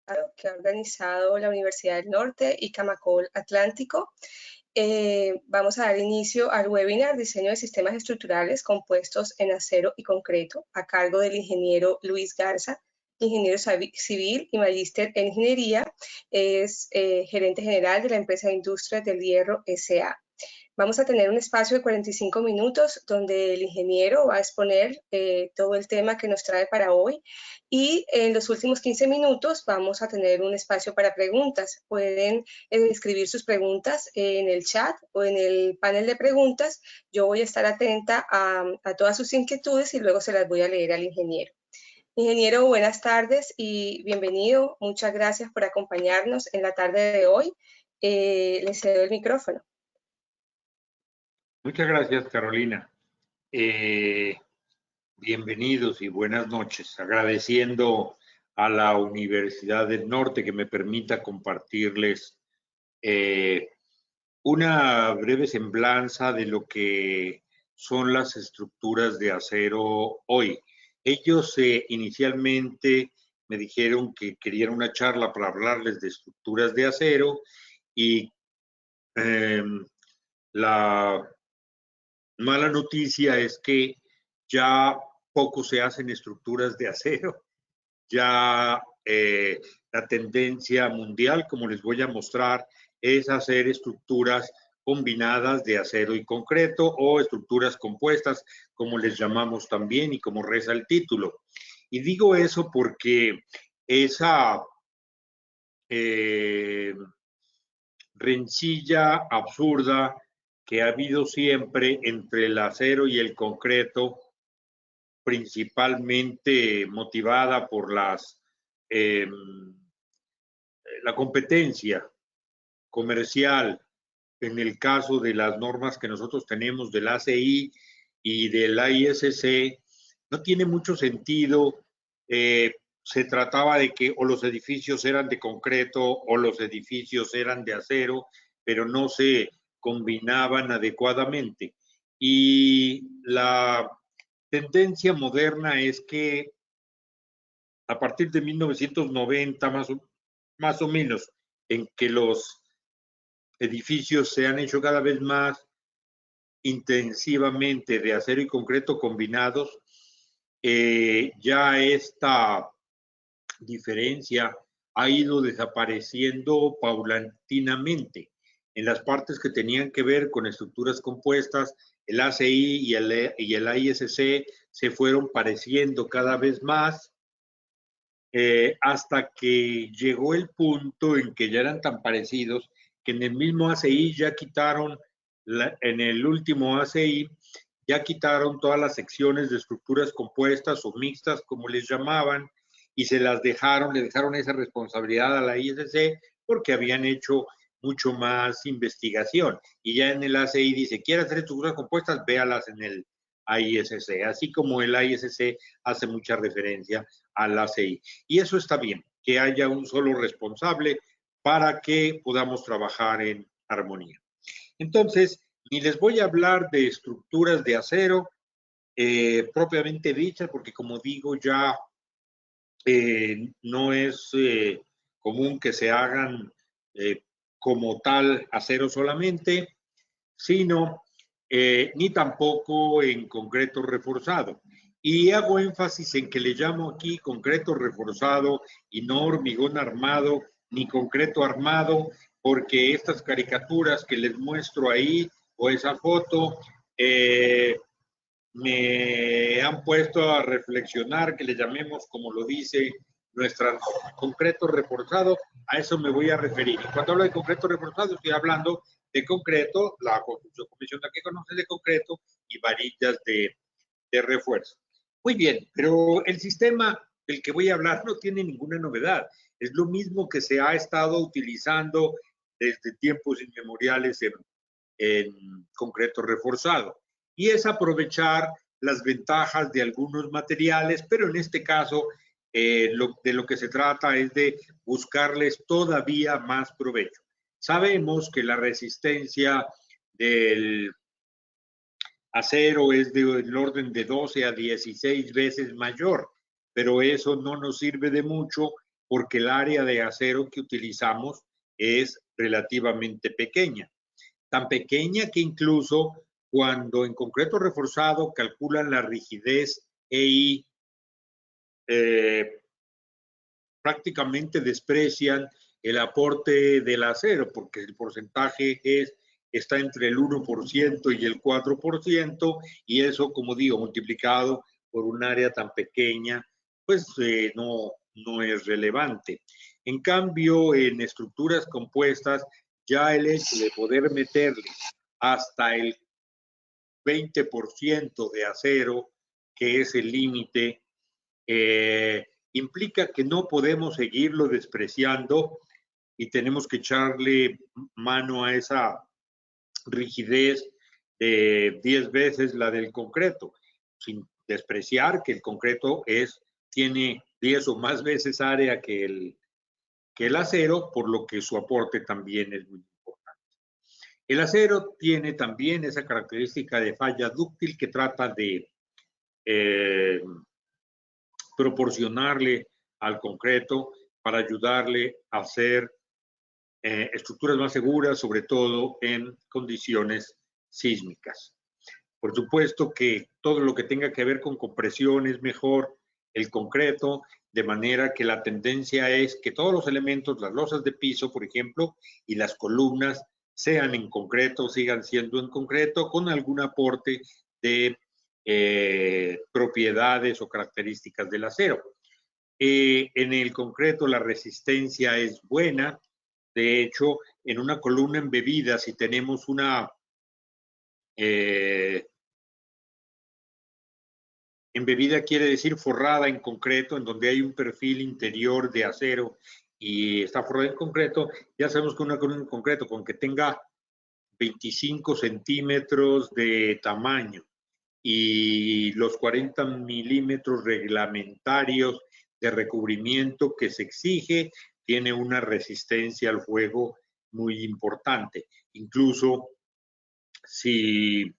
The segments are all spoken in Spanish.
que ha organizado la Universidad del Norte y Camacol Atlántico. Vamos a dar inicio al webinar Diseño de Sistemas Estructurales Compuestos en Acero y Concreto, a cargo del ingeniero Luis Garza, ingeniero civil y magíster en ingeniería, es gerente general de la empresa de Industrias del Hierro S.A. Vamos a tener un espacio de 45 minutos donde el ingeniero va a exponer todo el tema que nos trae para hoy, y en los últimos 15 minutos vamos a tener un espacio para preguntas. Pueden escribir sus preguntas en el chat o en el panel de preguntas. Yo voy a estar atenta a todas sus inquietudes y luego se las voy a leer al ingeniero. Ingeniero, buenas tardes y bienvenido. Muchas gracias por acompañarnos en la tarde de hoy. Le cedo el micrófono. Muchas gracias, Carolina. Bienvenidos y buenas noches. Agradeciendo a la Universidad del Norte que me permita compartirles una breve semblanza de lo que son las estructuras de acero hoy. Ellos inicialmente me dijeron que querían una charla para hablarles de estructuras de acero y la mala noticia es que ya poco se hacen estructuras de acero. Ya la tendencia mundial, como les voy a mostrar, es hacer estructuras combinadas de acero y concreto o estructuras compuestas, como les llamamos también y como reza el título. Y digo eso porque esa rencilla absurda que ha habido siempre entre el acero y el concreto, principalmente motivada por la competencia comercial, en el caso de las normas que nosotros tenemos del ACI y del ISC, no tiene mucho sentido. Se trataba de que o los edificios eran de concreto o los edificios eran de acero, pero no se combinaban adecuadamente. Y la tendencia moderna es que a partir de 1990, más o menos, en que los edificios se han hecho cada vez más intensivamente de acero y concreto combinados, ya esta diferencia ha ido desapareciendo paulatinamente. En las partes que tenían que ver con estructuras compuestas, el ACI y el ISC se fueron pareciendo cada vez más, hasta que llegó el punto en que ya eran tan parecidos que en el mismo ACI ya quitaron, en el último ACI, ya quitaron todas las secciones de estructuras compuestas o mixtas, como les llamaban, y se las dejaron, le dejaron esa responsabilidad a la ISC porque habían hecho mucho más investigación. Y ya en el ACI dice, ¿quiere hacer estructuras compuestas? Véalas en el ISC, así como el ISC hace mucha referencia al ACI. Y eso está bien, que haya un solo responsable para que podamos trabajar en armonía. Entonces, ni les voy a hablar de estructuras de acero propiamente dichas, porque como digo, ya no es común que se hagan como tal acero solamente, sino ni tampoco en concreto reforzado. Y hago énfasis en que le llamo aquí concreto reforzado y no hormigón armado ni concreto armado, porque estas caricaturas que les muestro ahí o esa foto me han puesto a reflexionar que le llamemos, como lo dice nuestro concreto reforzado. A eso me voy a referir. Y cuando hablo de concreto reforzado, estoy hablando de concreto, la construcción convencional que conoce de concreto y varillas de refuerzo. Muy bien, pero el sistema del que voy a hablar no tiene ninguna novedad. Es lo mismo que se ha estado utilizando desde tiempos inmemoriales en concreto reforzado. Y es aprovechar las ventajas de algunos materiales, pero en este caso de lo que se trata es de buscarles todavía más provecho. Sabemos que la resistencia del acero es del orden de 12 a 16 veces mayor, pero eso no nos sirve de mucho porque el área de acero que utilizamos es relativamente pequeña. Tan pequeña que incluso cuando en concreto reforzado calculan la rigidez EI, prácticamente desprecian el aporte del acero, porque el porcentaje está entre el 1% y el 4%, y eso, como digo, multiplicado por un área tan pequeña, pues no es relevante. En cambio, en estructuras compuestas, ya el hecho de poder meterle hasta el 20% de acero, que es el límite, implica que no podemos seguirlo despreciando y tenemos que echarle mano a esa rigidez de 10 veces la del concreto, sin despreciar que el concreto tiene 10 o más veces área que el acero, por lo que su aporte también es muy importante. El acero tiene también esa característica de falla dúctil que trata de proporcionarle al concreto para ayudarle a hacer estructuras más seguras, sobre todo en condiciones sísmicas. Por supuesto que todo lo que tenga que ver con compresión es mejor el concreto, de manera que la tendencia es que todos los elementos, las losas de piso, por ejemplo, y las columnas sean en concreto, sigan siendo en concreto, con algún aporte de propiedades o características del acero. En el concreto la resistencia es buena. De hecho, en una columna embebida, si tenemos una embebida quiere decir forrada en concreto, en donde hay un perfil interior de acero y está forrada en concreto, ya sabemos que una columna en concreto, con que tenga 25 centímetros de tamaño y los 40 milímetros reglamentarios de recubrimiento que se exige, tiene una resistencia al fuego muy importante. Incluso si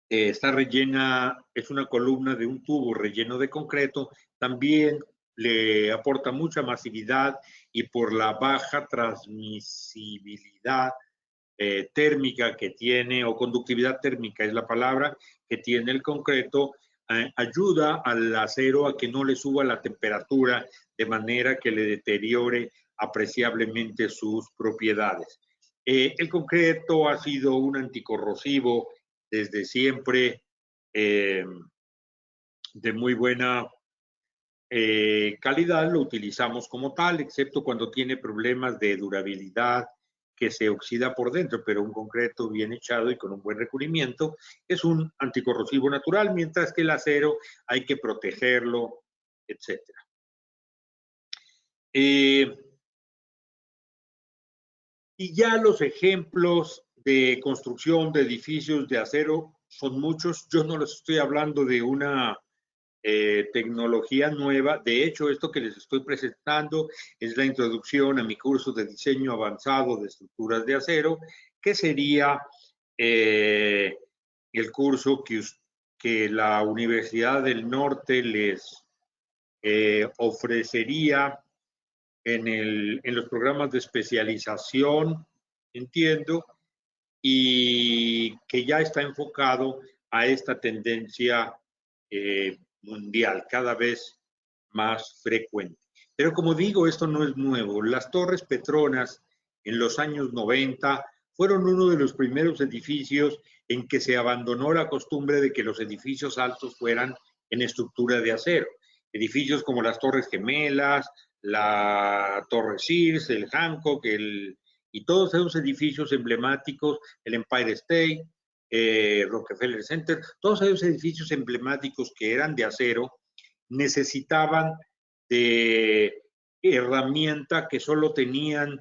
está rellena, es una columna de un tubo relleno de concreto, también le aporta mucha masividad y por la baja transmisibilidad térmica que tiene, o conductividad térmica es la palabra, que tiene el concreto, ayuda al acero a que no le suba la temperatura de manera que le deteriore apreciablemente sus propiedades. El concreto ha sido un anticorrosivo desde siempre, de muy buena calidad, lo utilizamos como tal, excepto cuando tiene problemas de durabilidad, que se oxida por dentro, pero un concreto bien echado y con un buen recubrimiento es un anticorrosivo natural, mientras que el acero hay que protegerlo, etc. Y ya los ejemplos de construcción de edificios de acero son muchos. Yo no les estoy hablando de una tecnología nueva. De hecho, esto que les estoy presentando es la introducción a mi curso de diseño avanzado de estructuras de acero, que sería el curso que la Universidad del Norte les ofrecería en los programas de especialización, entiendo, y que ya está enfocado a esta tendencia mundial, cada vez más frecuente. Pero como digo, esto no es nuevo. Las Torres Petronas en los años 90 fueron uno de los primeros edificios en que se abandonó la costumbre de que los edificios altos fueran en estructura de acero. Edificios como las Torres Gemelas, la Torre Sears, el Hancock, y todos esos edificios emblemáticos, el Empire State, Rockefeller Center, todos esos edificios emblemáticos que eran de acero, necesitaban de herramienta que solo tenían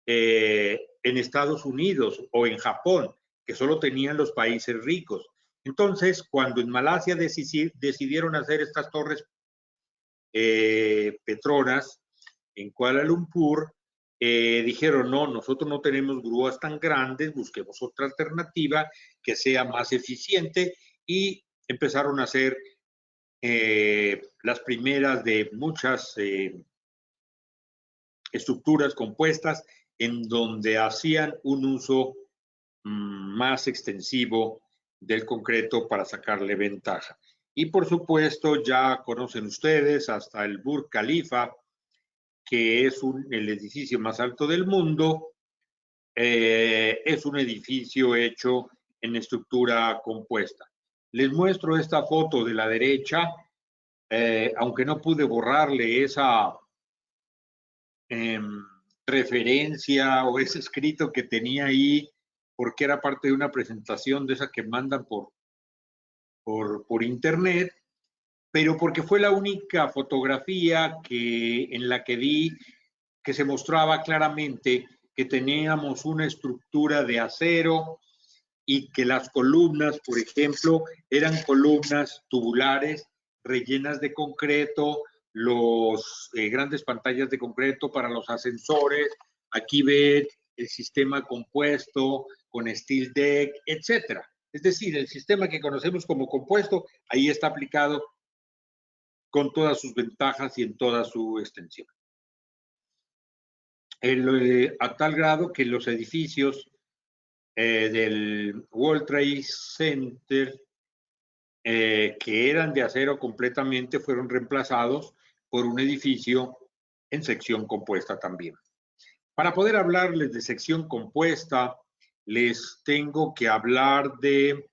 en Estados Unidos o en Japón, que solo tenían los países ricos. Entonces, cuando en Malasia decidieron hacer estas torres Petronas en Kuala Lumpur, dijeron, no, nosotros no tenemos grúas tan grandes, busquemos otra alternativa que sea más eficiente, y empezaron a hacer las primeras de muchas estructuras compuestas en donde hacían un uso más extensivo del concreto para sacarle ventaja. Y por supuesto, ya conocen ustedes hasta el Burj Khalifa, que es el edificio más alto del mundo. Es un edificio hecho en estructura compuesta. Les muestro esta foto de la derecha, aunque no pude borrarle esa referencia o ese escrito que tenía ahí, porque era parte de una presentación de esa que mandan por internet, pero porque fue la única fotografía en la que vi que se mostraba claramente que teníamos una estructura de acero y que las columnas, por ejemplo, eran columnas tubulares rellenas de concreto, los grandes pantallas de concreto para los ascensores. Aquí ven el sistema compuesto con steel deck, etcétera. Es decir, el sistema que conocemos como compuesto, ahí está aplicado con todas sus ventajas y en toda su extensión. A tal grado que los edificios del World Trade Center, que eran de acero completamente, fueron reemplazados por un edificio en sección compuesta también. Para poder hablarles de sección compuesta, les tengo que hablar de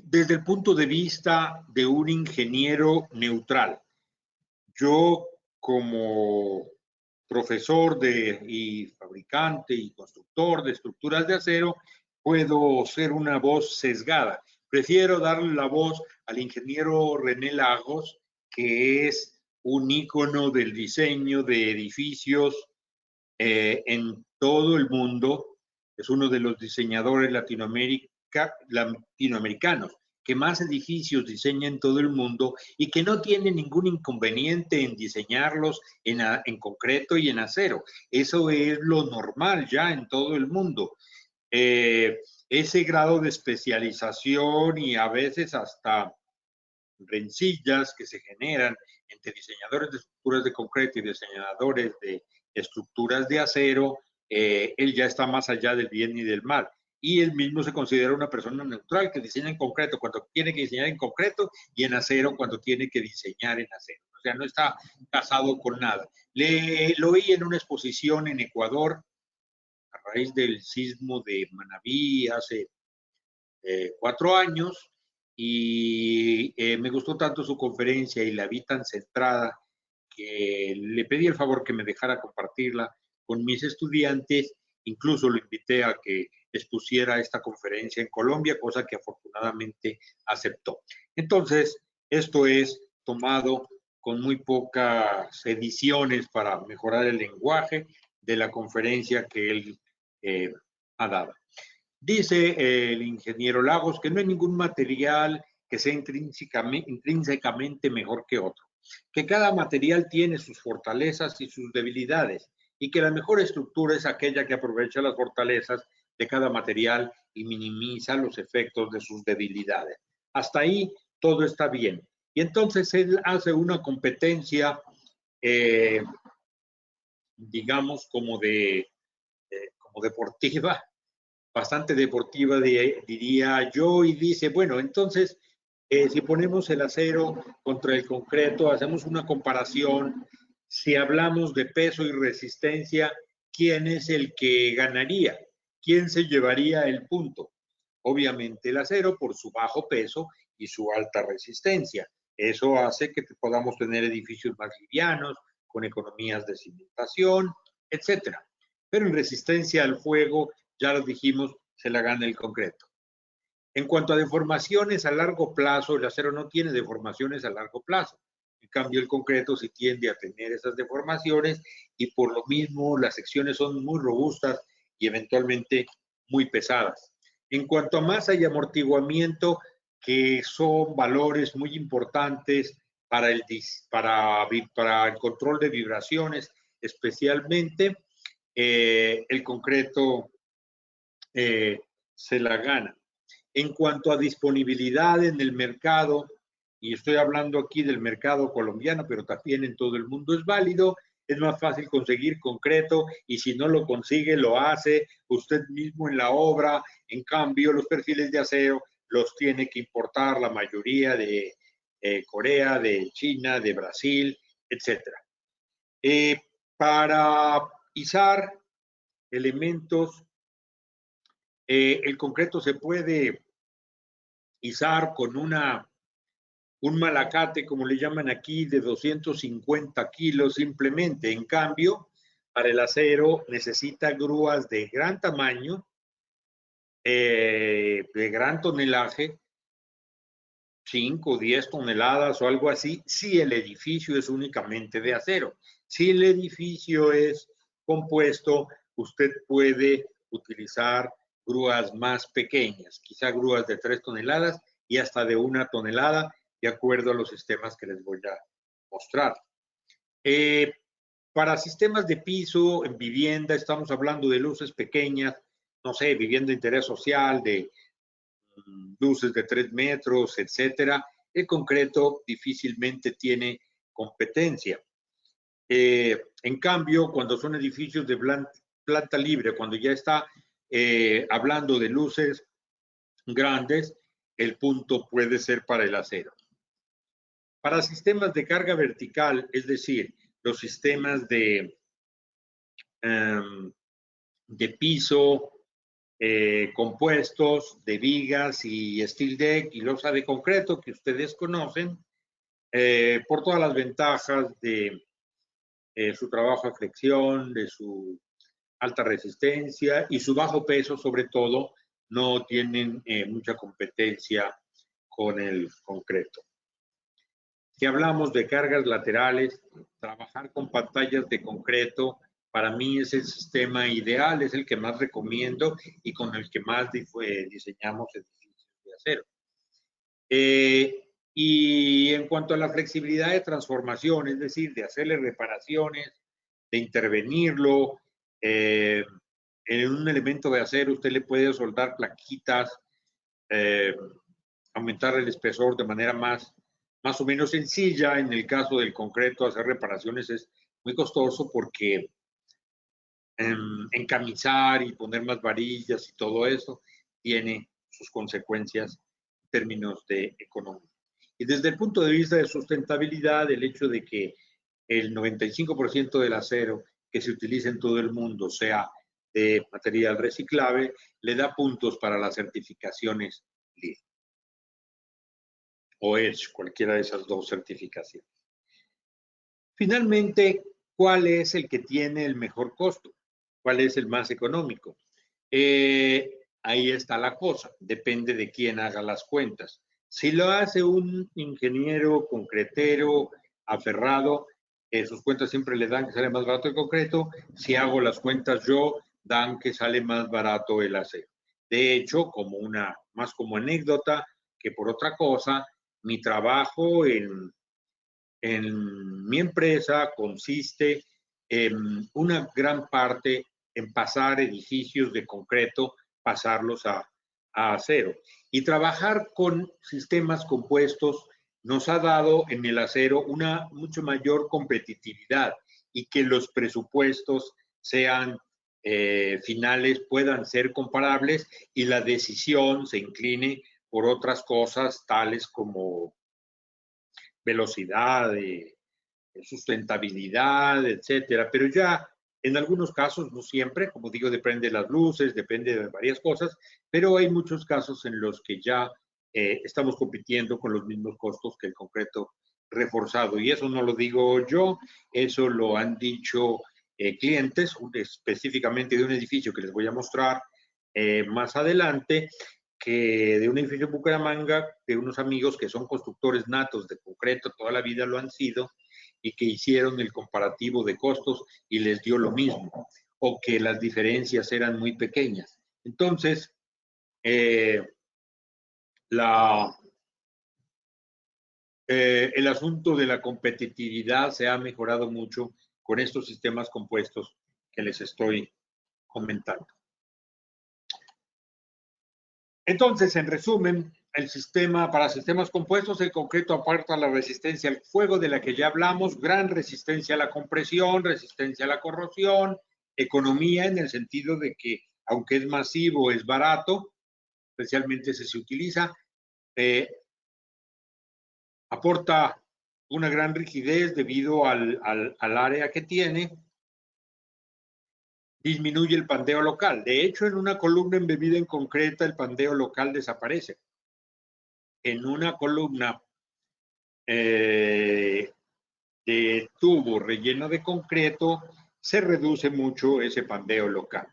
desde el punto de vista de un ingeniero neutral. Yo, como profesor y fabricante y constructor de estructuras de acero, puedo ser una voz sesgada. Prefiero darle la voz al ingeniero René Lagos, que es un ícono del diseño de edificios en todo el mundo. Es uno de los diseñadores latinoamericanos que más edificios diseña en todo el mundo y que no tiene ningún inconveniente en diseñarlos en concreto y en acero. Eso es lo normal ya en todo el mundo. Ese grado de especialización y a veces hasta rencillas que se generan entre diseñadores de estructuras de concreto y diseñadores de estructuras de acero, él ya está más allá del bien y del mal. Y él mismo se considera una persona neutral que diseña en concreto cuando tiene que diseñar en concreto y en acero cuando tiene que diseñar en acero. O sea, no está casado con nada. Lo vi en una exposición en Ecuador a raíz del sismo de Manabí hace 4 años y me gustó tanto su conferencia y la vi tan centrada que le pedí el favor que me dejara compartirla con mis estudiantes. Incluso lo invité a que expusiera esta conferencia en Colombia, cosa que afortunadamente aceptó. Entonces, esto es tomado con muy pocas ediciones para mejorar el lenguaje de la conferencia que él ha dado. Dice el ingeniero Lagos que no hay ningún material que sea intrínsecamente mejor que otro, que cada material tiene sus fortalezas y sus debilidades y que la mejor estructura es aquella que aprovecha las fortalezas de cada material y minimiza los efectos de sus debilidades. Hasta ahí todo está bien. Y entonces él hace una competencia, digamos, como deportiva, bastante deportiva, diría yo, y dice, bueno, entonces, si ponemos el acero contra el concreto, hacemos una comparación, si hablamos de peso y resistencia, ¿quién es el que ganaría? ¿Quién se llevaría el punto? Obviamente el acero por su bajo peso y su alta resistencia. Eso hace que podamos tener edificios más livianos, con economías de cimentación, etcétera. Pero en resistencia al fuego, ya lo dijimos, se la gana el concreto. En cuanto a deformaciones a largo plazo, el acero no tiene deformaciones a largo plazo. En cambio, el concreto sí tiende a tener esas deformaciones y por lo mismo las secciones son muy robustas y eventualmente muy pesadas. En cuanto a masa y amortiguamiento, que son valores muy importantes para el control de vibraciones, especialmente, el concreto se la gana. En cuanto a disponibilidad en el mercado, y estoy hablando aquí del mercado colombiano, pero también en todo el mundo es válido, es más fácil conseguir concreto y si no lo consigue, lo hace usted mismo en la obra. En cambio, los perfiles de acero los tiene que importar la mayoría de Corea, de China, de Brasil, etc. Para izar elementos, el concreto se puede izar con un malacate, como le llaman aquí, de 250 kilos simplemente. En cambio, para el acero necesita grúas de gran tamaño, de gran tonelaje, 5 o 10 toneladas o algo así, si el edificio es únicamente de acero. Si el edificio es compuesto, usted puede utilizar grúas más pequeñas, quizá grúas de 3 toneladas y hasta de 1 tonelada, de acuerdo a los sistemas que les voy a mostrar. Para sistemas de piso en vivienda, estamos hablando de luces pequeñas, no sé, vivienda de interés social, de luces de 3 metros, etcétera. El concreto difícilmente tiene competencia. En cambio, cuando son edificios de planta libre, cuando ya está hablando de luces grandes, el punto puede ser para el acero. Para sistemas de carga vertical, es decir, los sistemas de piso, compuestos de vigas y steel deck y losa de concreto que ustedes conocen, por todas las ventajas de su trabajo a flexión, de su alta resistencia y su bajo peso, sobre todo, no tienen mucha competencia con el concreto. Si hablamos de cargas laterales, trabajar con pantallas de concreto para mí es el sistema ideal, es el que más recomiendo y con el que más diseñamos edificios de acero. Y en cuanto a la flexibilidad de transformación, es decir, de hacerle reparaciones, de intervenirlo, en un elemento de acero usted le puede soldar plaquitas, aumentar el espesor de manera más o menos sencilla. En el caso del concreto, hacer reparaciones es muy costoso porque encamisar y poner más varillas y todo eso tiene sus consecuencias en términos de economía. Y desde el punto de vista de sustentabilidad, el hecho de que el 95% del acero que se utiliza en todo el mundo sea de material reciclable, le da puntos para las certificaciones LEED o EDGE, cualquiera de esas dos certificaciones. Finalmente, ¿cuál es el que tiene el mejor costo? ¿Cuál es el más económico? Ahí está la cosa, depende de quién haga las cuentas. Si lo hace un ingeniero concretero aferrado, sus cuentas siempre le dan que sale más barato el concreto. Si hago las cuentas yo, dan que sale más barato el acero. De hecho, más como anécdota que por otra cosa, mi trabajo en mi empresa consiste en una gran parte en pasar edificios de concreto, pasarlos a acero. Y trabajar con sistemas compuestos nos ha dado en el acero una mucho mayor competitividad y que los presupuestos sean finales, puedan ser comparables y la decisión se incline por otras cosas tales como velocidad, sustentabilidad, etcétera. Pero ya en algunos casos, no siempre, como digo, depende de las luces, depende de varias cosas, pero hay muchos casos en los que ya estamos compitiendo con los mismos costos que el concreto reforzado. Y eso no lo digo yo, eso lo han dicho clientes, específicamente de un edificio que les voy a mostrar más adelante, que de un edificio en Bucaramanga, de unos amigos que son constructores natos de concreto, toda la vida lo han sido, y que hicieron el comparativo de costos y les dio lo mismo, o que las diferencias eran muy pequeñas. Entonces, el asunto de la competitividad se ha mejorado mucho con estos sistemas compuestos que les estoy comentando. Entonces, en resumen, el sistema para sistemas compuestos, el concreto aporta la resistencia al fuego de la que ya hablamos, gran resistencia a la compresión, resistencia a la corrosión, economía en el sentido de que, aunque es masivo, es barato, especialmente si se utiliza, aporta una gran rigidez debido al área que tiene, disminuye el pandeo local. De hecho, en una columna embebida en concreta, el pandeo local desaparece. En una columna de tubo relleno de concreto, se reduce mucho ese pandeo local.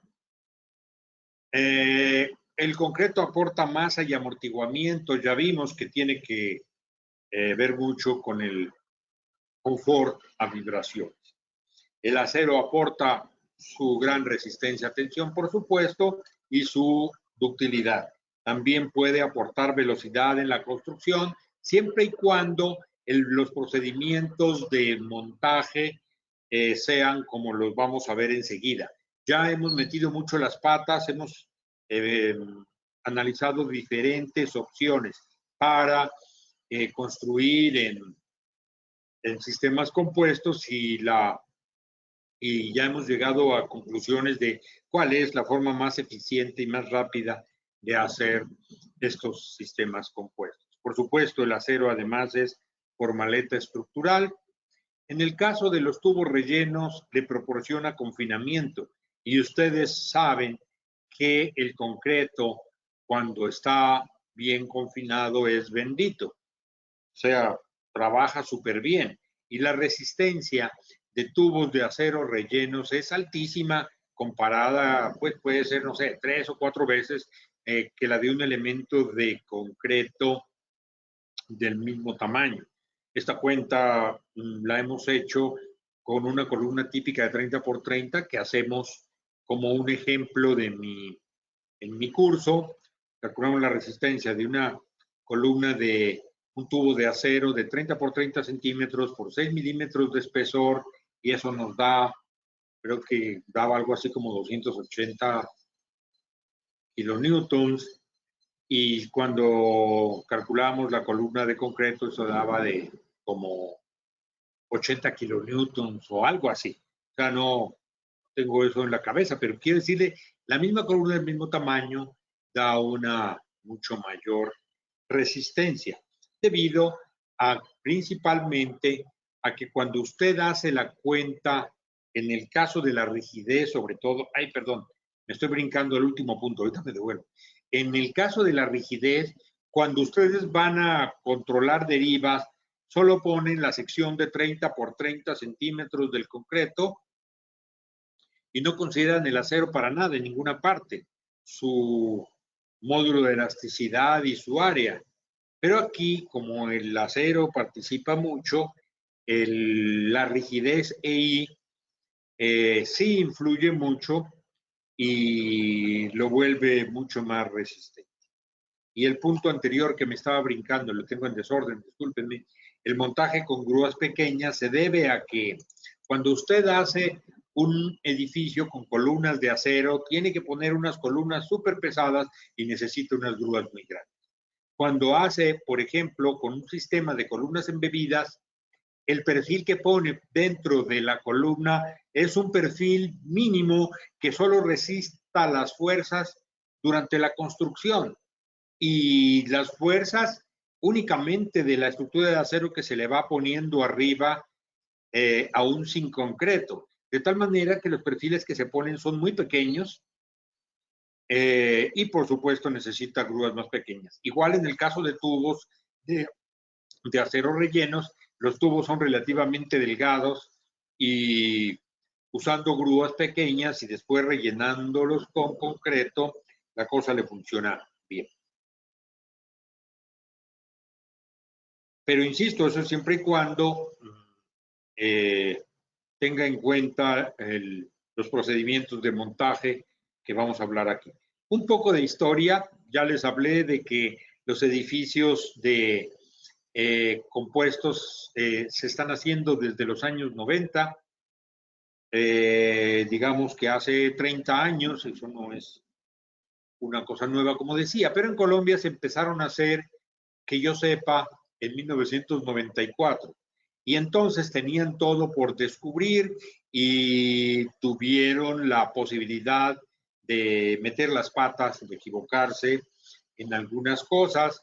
El concreto aporta masa y amortiguamiento. Ya vimos que tiene que ver mucho con el confort a vibraciones. El acero aporta su gran resistencia a tensión, por supuesto, y su ductilidad. También puede aportar velocidad en la construcción, siempre y cuando los procedimientos de montaje sean como los vamos a ver enseguida. Ya hemos metido mucho las patas, hemos analizado diferentes opciones para construir en sistemas compuestos y ya hemos llegado a conclusiones de cuál es la forma más eficiente y más rápida de hacer estos sistemas compuestos. Por supuesto, el acero además es por maleta estructural. En el caso de los tubos rellenos, le proporciona confinamiento y ustedes saben que el concreto, cuando está bien confinado, es bendito. O sea, trabaja súper bien. Y la resistencia de tubos de acero rellenos es altísima comparada, pues puede ser, no sé, 3 o 4 veces que la de un elemento de concreto del mismo tamaño. Esta cuenta la hemos hecho con una columna típica de 30 por 30 que hacemos como un ejemplo en mi curso. Calculamos la resistencia de una columna de un tubo de acero de 30 por 30 centímetros por 6 milímetros de espesor y eso nos da, creo que daba algo así como 280 kilonewtons y cuando calculamos la columna de concreto eso daba de como 80 kilonewtons o algo así. O sea, no tengo eso en la cabeza, pero quiero decirle, la misma columna del mismo tamaño da una mucho mayor resistencia, debido a principalmente a que cuando usted hace la cuenta, en el caso de la rigidez, sobre todo, ay, perdón, me estoy brincando el último punto, ahorita me devuelvo. En el caso de la rigidez, cuando ustedes van a controlar derivas, solo ponen la sección de 30 por 30 centímetros del concreto y no consideran el acero para nada en ninguna parte, su módulo de elasticidad y su área. Pero aquí, como el acero participa mucho, la rigidez EI sí influye mucho y lo vuelve mucho más resistente. Y el punto anterior que me estaba brincando, lo tengo en desorden, discúlpenme, el montaje con grúas pequeñas se debe a que cuando usted hace un edificio con columnas de acero, tiene que poner unas columnas súper pesadas y necesita unas grúas muy grandes. Cuando hace, por ejemplo, con un sistema de columnas embebidas, el perfil que pone dentro de la columna es un perfil mínimo que solo resista las fuerzas durante la construcción y las fuerzas únicamente de la estructura de acero que se le va poniendo arriba aún sin concreto. De tal manera que los perfiles que se ponen son muy pequeños y por supuesto necesita grúas más pequeñas. Igual en el caso de tubos de acero rellenos, los tubos son relativamente delgados y usando grúas pequeñas y después rellenándolos con concreto, la cosa le funciona bien. Pero insisto, eso siempre y cuando tenga en cuenta los procedimientos de montaje que vamos a hablar aquí. Un poco de historia, ya les hablé de que los edificios de compuestos se están haciendo desde los años 90, digamos que hace 30 años, eso no es una cosa nueva, como decía, pero en Colombia se empezaron a hacer, que yo sepa, en 1994. Y entonces tenían todo por descubrir y tuvieron la posibilidad de meter las patas, de equivocarse en algunas cosas,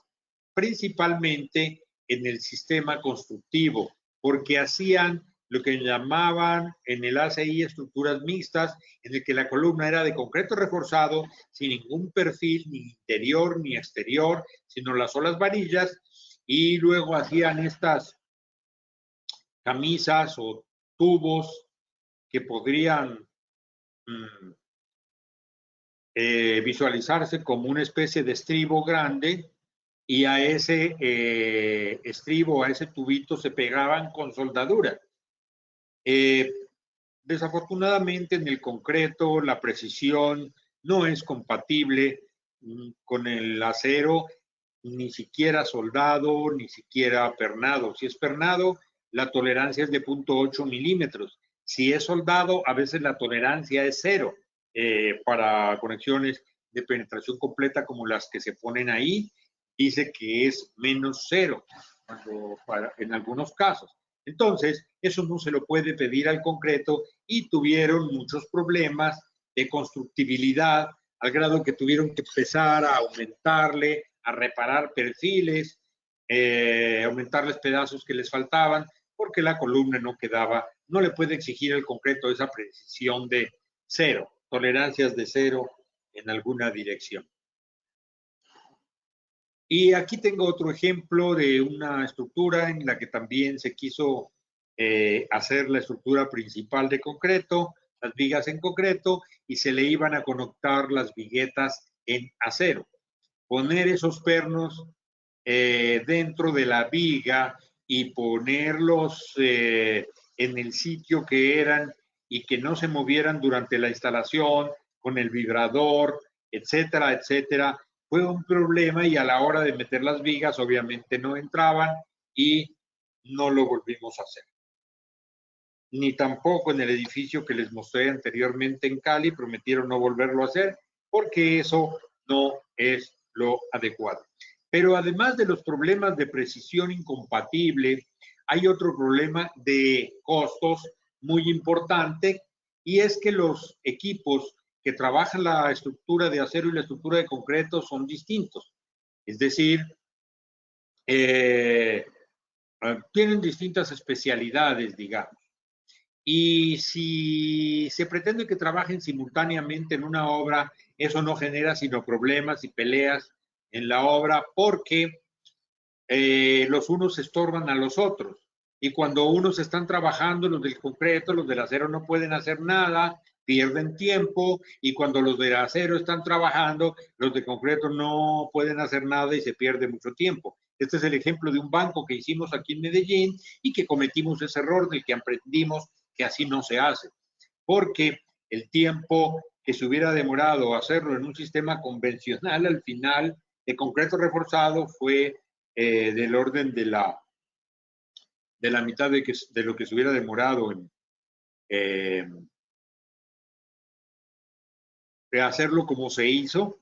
principalmente en el sistema constructivo, porque hacían lo que llamaban en el ACI estructuras mixtas, en el que la columna era de concreto reforzado, sin ningún perfil, ni interior ni exterior, sino las solas varillas, y luego hacían estas camisas o tubos que podrían visualizarse como una especie de estribo grande, y a ese estribo, a ese tubito se pegaban con soldadura. Desafortunadamente en el concreto la precisión no es compatible con el acero, ni siquiera soldado, ni siquiera pernado. Si es pernado, la tolerancia es de 0.8 milímetros. Si es soldado, a veces la tolerancia es 0 para conexiones de penetración completa como las que se ponen ahí. Dice que es -0 en algunos casos. Entonces, eso no se lo puede pedir al concreto y tuvieron muchos problemas de constructibilidad al grado que tuvieron que empezar a aumentarle, a reparar perfiles, aumentarles pedazos que les faltaban, porque la columna no quedaba, no le puede exigir el concreto esa precisión de 0, tolerancias de 0 en alguna dirección. Y aquí tengo otro ejemplo de una estructura en la que también se quiso hacer la estructura principal de concreto, las vigas en concreto, y se le iban a conectar las viguetas en acero. Poner esos pernos dentro de la viga y ponerlos en el sitio que eran y que no se movieran durante la instalación con el vibrador, etcétera, etcétera, fue un problema, y a la hora de meter las vigas obviamente no entraban y no lo volvimos a hacer. Ni tampoco en el edificio que les mostré anteriormente en Cali prometieron no volverlo a hacer, porque eso no es lo adecuado. Pero además de los problemas de precisión incompatible, hay otro problema de costos muy importante, y es que los equipos que trabajan la estructura de acero y la estructura de concreto son distintos. Es decir, tienen distintas especialidades, digamos. Y si se pretende que trabajen simultáneamente en una obra, eso no genera sino problemas y peleas en la obra, porque los unos estorban a los otros. Y cuando unos están trabajando, los del concreto, los del acero no pueden hacer nada, pierden tiempo, y cuando los del acero están trabajando, los de concreto no pueden hacer nada y se pierde mucho tiempo. Este es el ejemplo de un banco que hicimos aquí en Medellín y que cometimos ese error del que aprendimos que así no se hace, porque el tiempo que se hubiera demorado hacerlo en un sistema convencional, al final de concreto reforzado, fue del orden de la mitad de lo que se hubiera demorado en hacerlo como se hizo,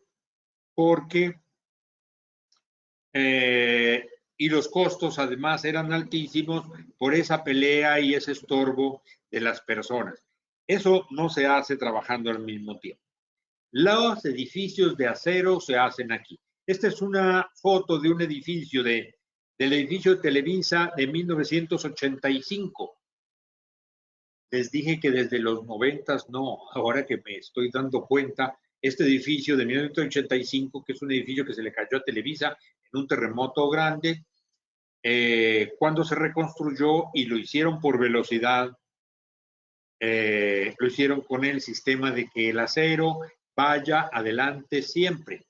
porque y los costos además eran altísimos por esa pelea y ese estorbo de las personas. Eso no se hace trabajando al mismo tiempo. Los edificios de acero se hacen aquí. Esta es una foto de un edificio del edificio de Televisa de 1985. Les dije que desde los 90 no, ahora que me estoy dando cuenta, este edificio de 1985, que es un edificio que se le cayó a Televisa en un terremoto grande, cuando se reconstruyó y lo hicieron por velocidad, lo hicieron con el sistema de que el acero vaya adelante siempre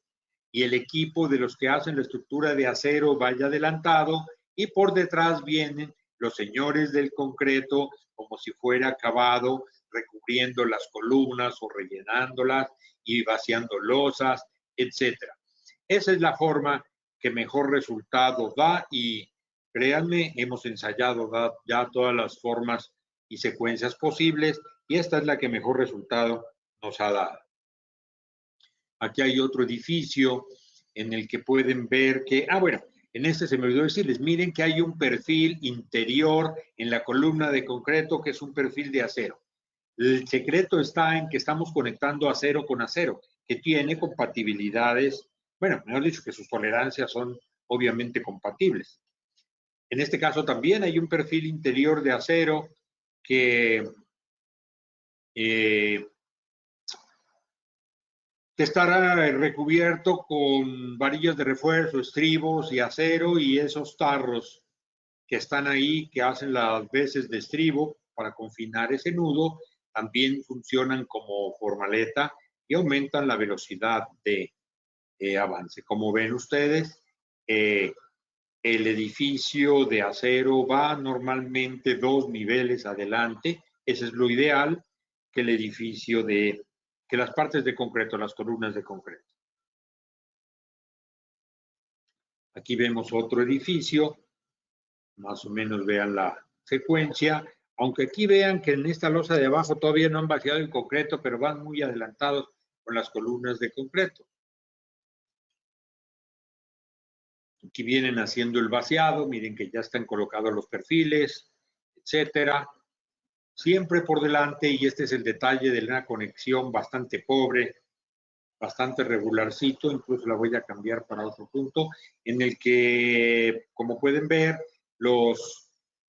y el equipo de los que hacen la estructura de acero vaya adelantado, y por detrás vienen los señores del concreto como si fuera acabado, recubriendo las columnas o rellenándolas y vaciando losas, etcétera. Esa es la forma que mejor resultado da, y créanme, hemos ensayado ya todas las formas y secuencias posibles, y esta es la que mejor resultado nos ha dado. Aquí hay otro edificio en el que pueden ver que, bueno, en este se me olvidó decirles, miren que hay un perfil interior en la columna de concreto que es un perfil de acero. El secreto está en que estamos conectando acero con acero, que tiene compatibilidades, bueno, mejor dicho, que sus tolerancias son obviamente compatibles. En este caso también hay un perfil interior de acero que estará recubierto con varillas de refuerzo, estribos y acero, y esos tarros que están ahí, que hacen las veces de estribo para confinar ese nudo, también funcionan como formaleta y aumentan la velocidad de avance. Como ven ustedes, el edificio de acero va normalmente 2 niveles adelante. Ese es lo ideal, que el edificio que las partes de concreto, las columnas de concreto. Aquí vemos otro edificio, más o menos vean la secuencia, aunque aquí vean que en esta losa de abajo todavía no han vaciado el concreto, pero van muy adelantados con las columnas de concreto. Aquí vienen haciendo el vaciado, miren que ya están colocados los perfiles, etcétera. Siempre por delante, y este es el detalle de una conexión bastante pobre, bastante regularcito, incluso la voy a cambiar para otro punto, en el que, como pueden ver,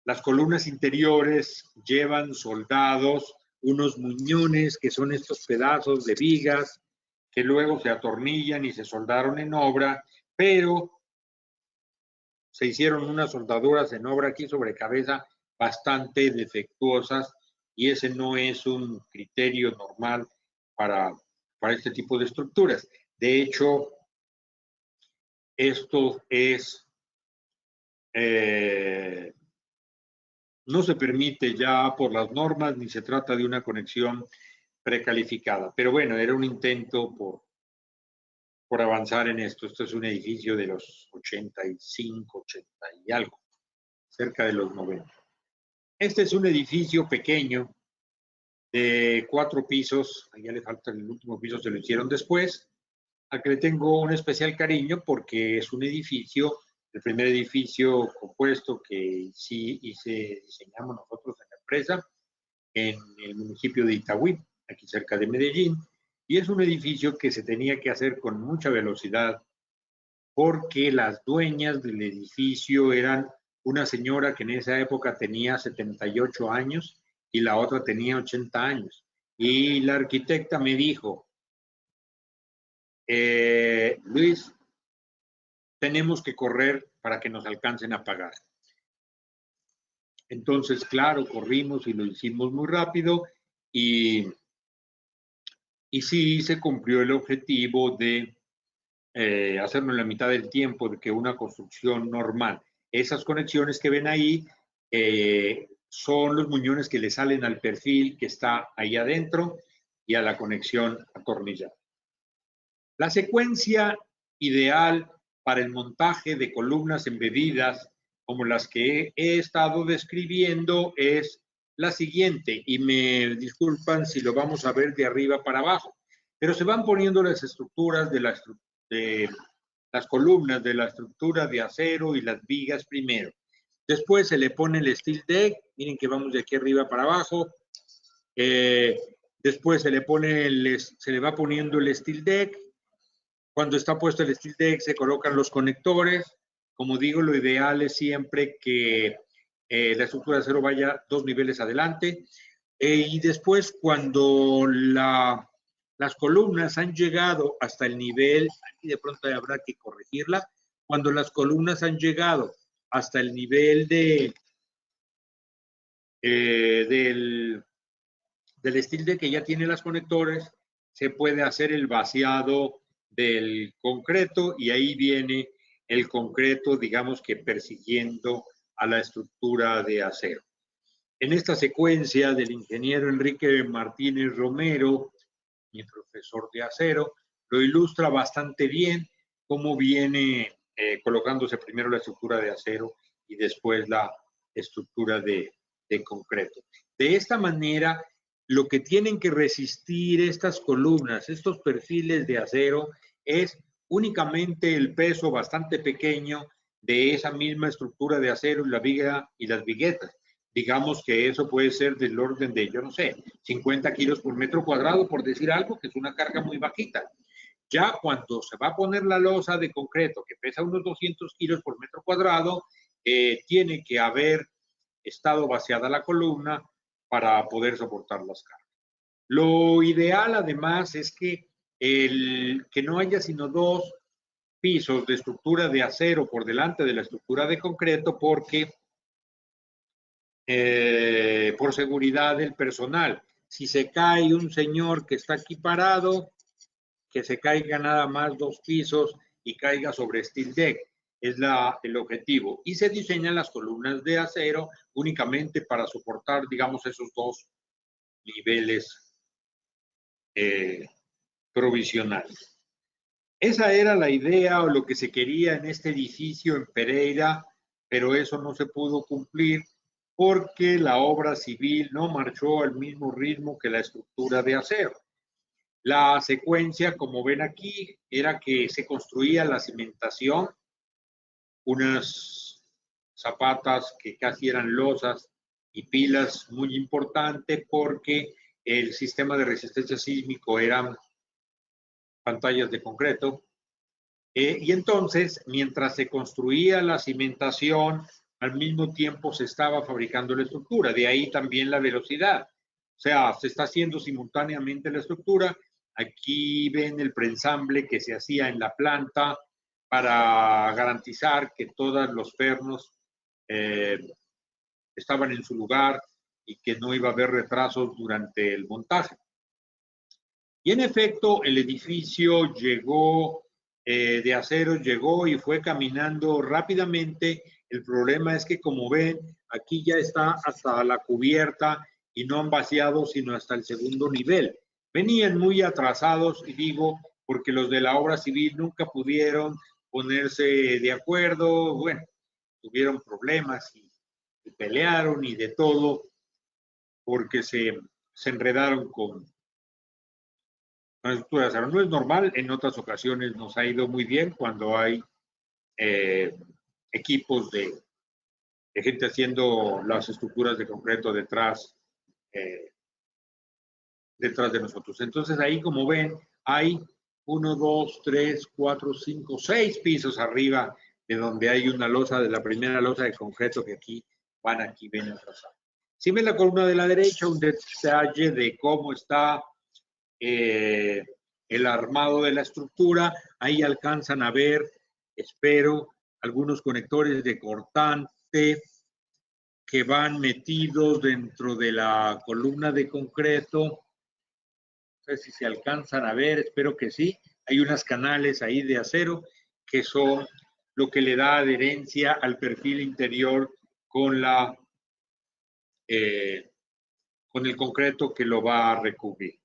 las columnas interiores llevan soldados unos muñones, que son estos pedazos de vigas, que luego se atornillan y se soldaron en obra, pero se hicieron unas soldaduras en obra aquí sobre cabeza bastante defectuosas, y ese no es un criterio normal para este tipo de estructuras. De hecho, esto es, no se permite ya por las normas, ni se trata de una conexión precalificada. Pero bueno, era un intento por avanzar en esto. Esto es un edificio de los 85, 80 y algo, cerca de los 90. Este es un edificio pequeño de 4 pisos, ya le falta el último piso, se lo hicieron después, al que le tengo un especial cariño porque es un edificio, el primer edificio compuesto que sí diseñamos nosotros en la empresa, en el municipio de Itagüí, aquí cerca de Medellín, y es un edificio que se tenía que hacer con mucha velocidad porque las dueñas del edificio eran una señora que en esa época tenía 78 años y la otra tenía 80 años. Y la arquitecta me dijo, Luis, tenemos que correr para que nos alcancen a pagar. Entonces, claro, corrimos y lo hicimos muy rápido, y sí se cumplió el objetivo de hacerlo en la mitad del tiempo de que una construcción normal. Esas conexiones que ven ahí son los muñones que le salen al perfil que está ahí adentro y a la conexión atornillada. La secuencia ideal para el montaje de columnas embedidas, como las que he estado describiendo, es la siguiente, y me disculpan si lo vamos a ver de arriba para abajo, pero se van poniendo las estructuras de las columnas de la estructura de acero y las vigas primero. Después se le pone el steel deck, miren que vamos de aquí arriba para abajo. Después se le va poniendo el steel deck. Cuando está puesto el steel deck se colocan los conectores. Como digo, lo ideal es siempre que la estructura de acero vaya 2 niveles adelante. Y después, cuando las columnas han llegado hasta el nivel, aquí de pronto habrá que corregirla, cuando las columnas han llegado hasta el nivel del steel deck que ya tiene los conectores, se puede hacer el vaciado del concreto, y ahí viene el concreto, digamos que persiguiendo a la estructura de acero. En esta secuencia del ingeniero Enrique Martínez Romero, mi profesor de acero, lo ilustra bastante bien cómo viene colocándose primero la estructura de acero y después la estructura de concreto. De esta manera lo que tienen que resistir estas columnas, estos perfiles de acero, es únicamente el peso bastante pequeño de esa misma estructura de acero y la viga y las viguetas. Digamos que eso puede ser del orden de, yo no sé, 50 kilos por metro cuadrado, por decir algo, que es una carga muy bajita. Ya cuando se va a poner la losa de concreto, que pesa unos 200 kilos por metro cuadrado, tiene que haber estado vaciada la columna para poder soportar las cargas. Lo ideal, además, es que no haya sino 2 pisos de estructura de acero por delante de la estructura de concreto, porque por seguridad del personal, si se cae un señor que está aquí parado, que se caiga nada más 2 pisos y caiga sobre steel deck. Es el objetivo. Y se diseñan las columnas de acero únicamente para soportar, digamos, esos 2 niveles provisionales. Esa era la idea o lo que se quería en este edificio en Pereira, pero eso no se pudo cumplir porque la obra civil no marchó al mismo ritmo que la estructura de acero. La secuencia, como ven aquí, era que se construía la cimentación, unas zapatas que casi eran losas y pilas muy importante porque el sistema de resistencia sísmico eran pantallas de concreto. Y entonces, mientras se construía la cimentación, al mismo tiempo se estaba fabricando la estructura. De ahí también la velocidad. O sea, se está haciendo simultáneamente la estructura. Aquí ven el preensamble que se hacía en la planta para garantizar que todos los pernos estaban en su lugar y que no iba a haber retrasos durante el montaje. Y en efecto, el edificio llegó de acero, llegó y fue caminando rápidamente. El problema es que, como ven, aquí ya está hasta la cubierta y no han vaciado sino hasta el segundo nivel. Venían muy atrasados, y digo, porque los de la obra civil nunca pudieron ponerse de acuerdo. Bueno, tuvieron problemas y pelearon y de todo, porque se enredaron con la estructura de acero. No es normal, en otras ocasiones nos ha ido muy bien cuando hay equipos de gente haciendo las estructuras de concreto detrás de nosotros. Entonces ahí, como ven, hay 1, 2, 3, 4, 5, 6 pisos arriba de donde hay una losa, de la primera losa de concreto que aquí ven atrasado. Si ven la columna de la derecha, un detalle de cómo está el armado de la estructura. Ahí alcanzan a ver, espero, algunos conectores de cortante que van metidos dentro de la columna de concreto. No sé si se alcanzan a ver, espero que sí. Hay unos canales ahí de acero que son lo que le da adherencia al perfil interior con con el concreto que lo va a recubrir.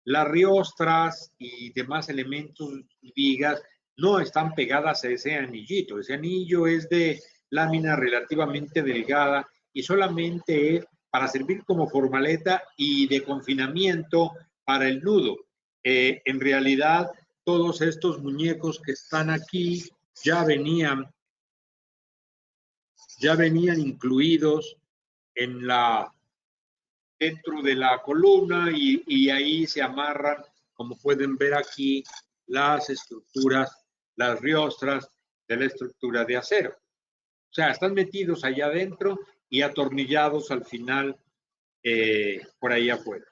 Las riostras y demás elementos y vigas no están pegadas a ese anillito. Ese anillo es de lámina relativamente delgada y solamente es para servir como formaleta y de confinamiento para el nudo. En realidad, todos estos muñecos que están aquí ya venían incluidos en dentro de la columna y ahí se amarran, como pueden ver aquí, las estructuras, las riostras de la estructura de acero. O sea, están metidos allá adentro y atornillados al final por ahí afuera.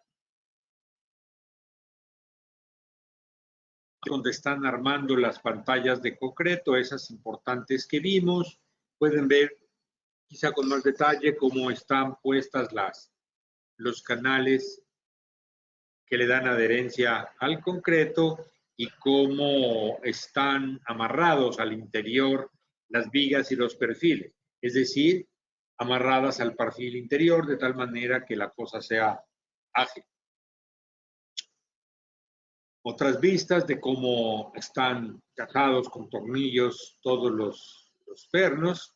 Donde están armando las pantallas de concreto, esas importantes que vimos, pueden ver quizá con más detalle cómo están puestas los canales que le dan adherencia al concreto y cómo están amarrados al interior las vigas y los perfiles, es decir, amarradas al perfil interior de tal manera que la cosa sea ágil. Otras vistas de cómo están cajados con tornillos todos los pernos.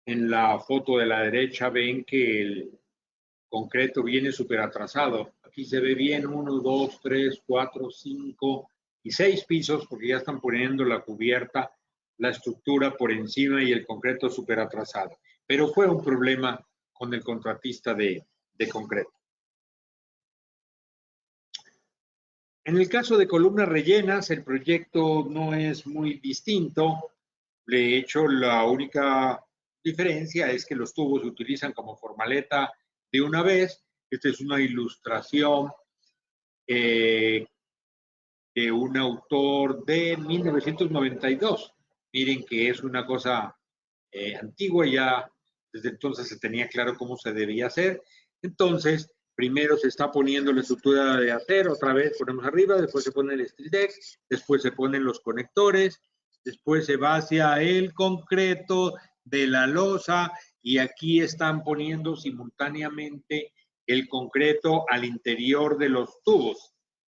En la foto de la derecha ven que concreto viene súper atrasado. Aquí se ve bien 1, 2, 3, 4, 5 y 6 pisos porque ya están poniendo la cubierta, la estructura por encima y el concreto súper atrasado. Pero fue un problema con el contratista de concreto. En el caso de columnas rellenas, el proyecto no es muy distinto. De hecho, la única diferencia es que los tubos se utilizan como formaleta de una vez. Esta es una ilustración de un autor de 1992. Miren que es una cosa antigua, ya desde entonces se tenía claro cómo se debía hacer. Entonces, primero se está poniendo la estructura de acero, otra vez ponemos arriba, después se pone el steel deck, después se ponen los conectores, después se vacía el concreto de la losa y aquí están poniendo simultáneamente el concreto al interior de los tubos.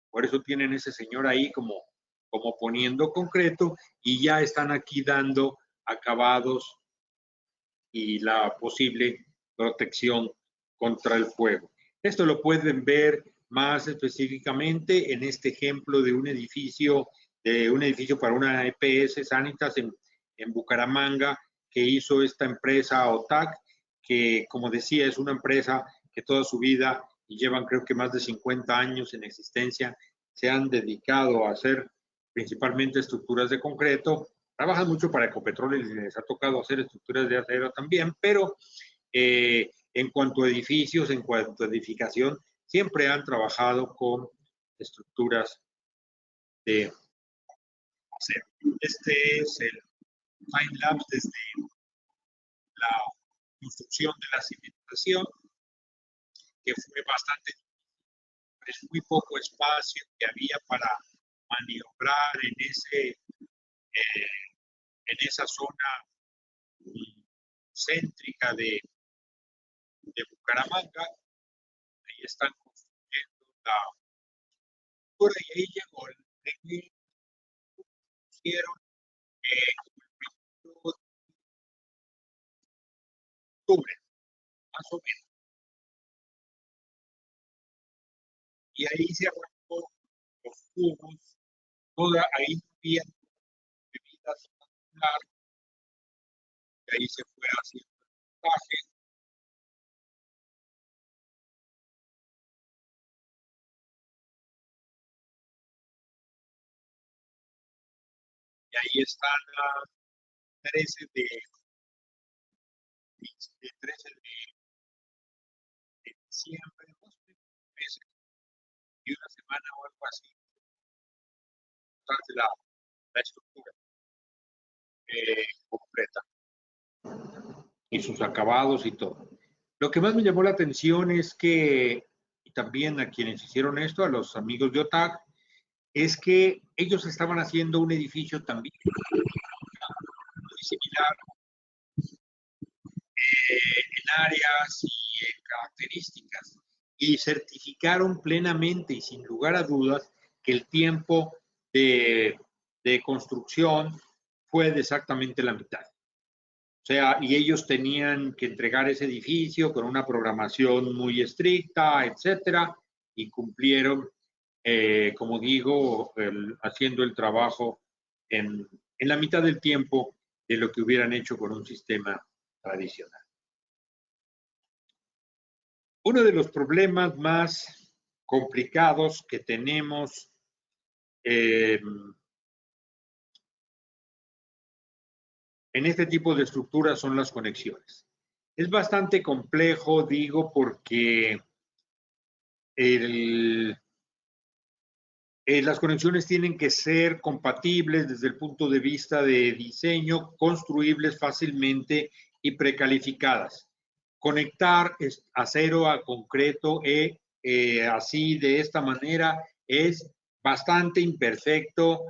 Por eso tienen ese señor ahí como poniendo concreto y ya están aquí dando acabados y la posible protección contra el fuego. Esto lo pueden ver más específicamente en este ejemplo de un edificio para una EPS Sanitas en Bucaramanga que hizo esta empresa OTAC, que como decía es una empresa que toda su vida y llevan creo que más de 50 años en existencia, se han dedicado a hacer principalmente estructuras de concreto. Trabajan mucho para Ecopetrol y les ha tocado hacer estructuras de acero también, pero en cuanto a edificios, en cuanto a edificación, siempre han trabajado con estructuras de acero. Este es el time-lapse desde la construcción de la cimentación, que fue bastante difícil. Es muy poco espacio que había para maniobrar en esa zona céntrica de Bucaramanga. Ahí están construyendo la estructura y ahí llegó el primer pusieron el 1 de octubre, más o menos. Y ahí se arrancó los tubos, ahí había bebidas claras, y ahí se fue haciendo el montaje. Y ahí están las 13 de diciembre, 2 meses y una semana o algo así, la estructura completa y sus acabados y todo. Lo que más me llamó la atención es que, y también a quienes hicieron esto, a los amigos de OTAC, es que ellos estaban haciendo un edificio también muy similar en áreas y en características y certificaron plenamente y sin lugar a dudas que el tiempo de construcción fue de exactamente la mitad. O sea, y ellos tenían que entregar ese edificio con una programación muy estricta, etcétera, y cumplieron, como digo, haciendo el trabajo en la mitad del tiempo de lo que hubieran hecho con un sistema tradicional. Uno de los problemas más complicados que tenemos en este tipo de estructuras son las conexiones. Es bastante complejo, digo, porque las conexiones tienen que ser compatibles desde el punto de vista de diseño, construibles fácilmente y precalificadas. Conectar acero a concreto así de esta manera es bastante imperfecto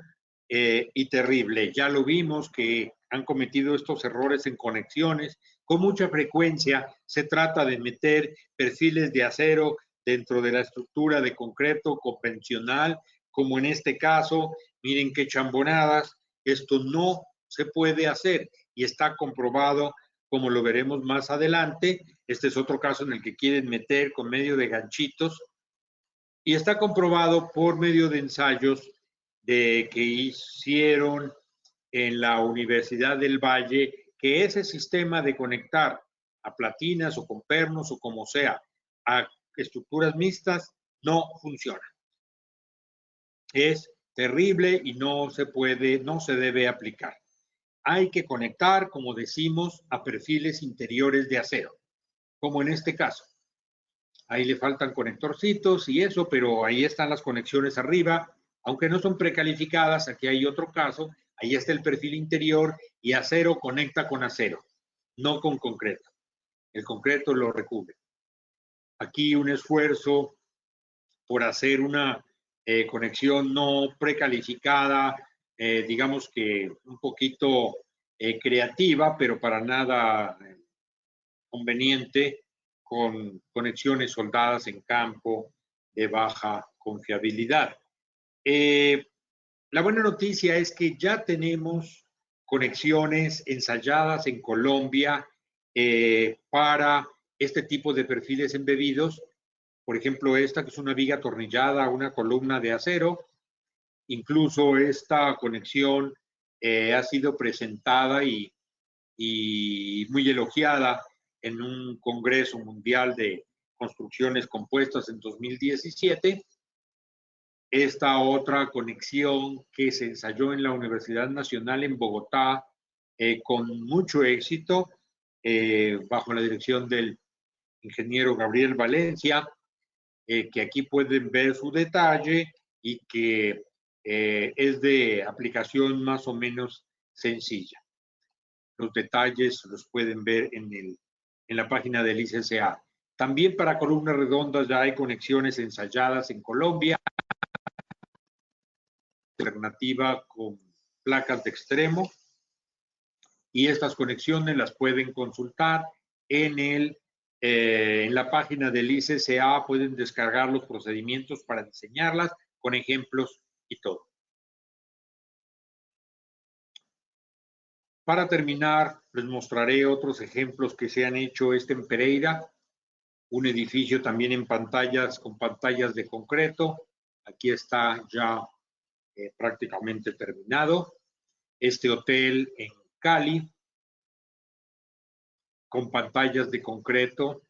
y terrible. Ya lo vimos que han cometido estos errores en conexiones. Con mucha frecuencia se trata de meter perfiles de acero dentro de la estructura de concreto convencional, como en este caso. Miren qué chambonadas. Esto no se puede hacer y está comprobado como lo veremos más adelante. Este es otro caso en el que quieren meter con medio de ganchitos. Y está comprobado por medio de ensayos que hicieron en la Universidad del Valle que ese sistema de conectar a platinas o con pernos o como sea a estructuras mixtas no funciona. Es terrible y no se puede, no se debe aplicar. Hay que conectar, como decimos, a perfiles interiores de acero, como en este caso. Ahí le faltan conectorcitos y eso, pero ahí están las conexiones arriba, aunque no son precalificadas. Aquí hay otro caso, ahí está el perfil interior y acero conecta con acero, no con concreto. El concreto lo recubre. Aquí un esfuerzo por hacer una conexión no precalificada, digamos que un poquito creativa, pero para nada conveniente, con conexiones soldadas en campo de baja confiabilidad. La buena noticia es que ya tenemos conexiones ensayadas en Colombia para este tipo de perfiles embebidos. Por ejemplo, esta que es una viga atornillada a una columna de acero. Incluso esta conexión ha sido presentada y muy elogiada en un Congreso Mundial de Construcciones Compuestas en 2017. Esta otra conexión que se ensayó en la Universidad Nacional en Bogotá con mucho éxito, bajo la dirección del ingeniero Gabriel Valencia, que aquí pueden ver su detalle y que es de aplicación más o menos sencilla. Los detalles los pueden ver en la página del ICCA. También para columnas redondas ya hay conexiones ensayadas en Colombia, alternativa con placas de extremo, y estas conexiones las pueden consultar en la página del ICCA. Pueden descargar los procedimientos para diseñarlas con ejemplos y todo. Para terminar, les mostraré otros ejemplos que se han hecho en Pereira, un edificio también en pantallas, con pantallas de concreto. Aquí está ya prácticamente terminado. Este hotel en Cali, con pantallas de concreto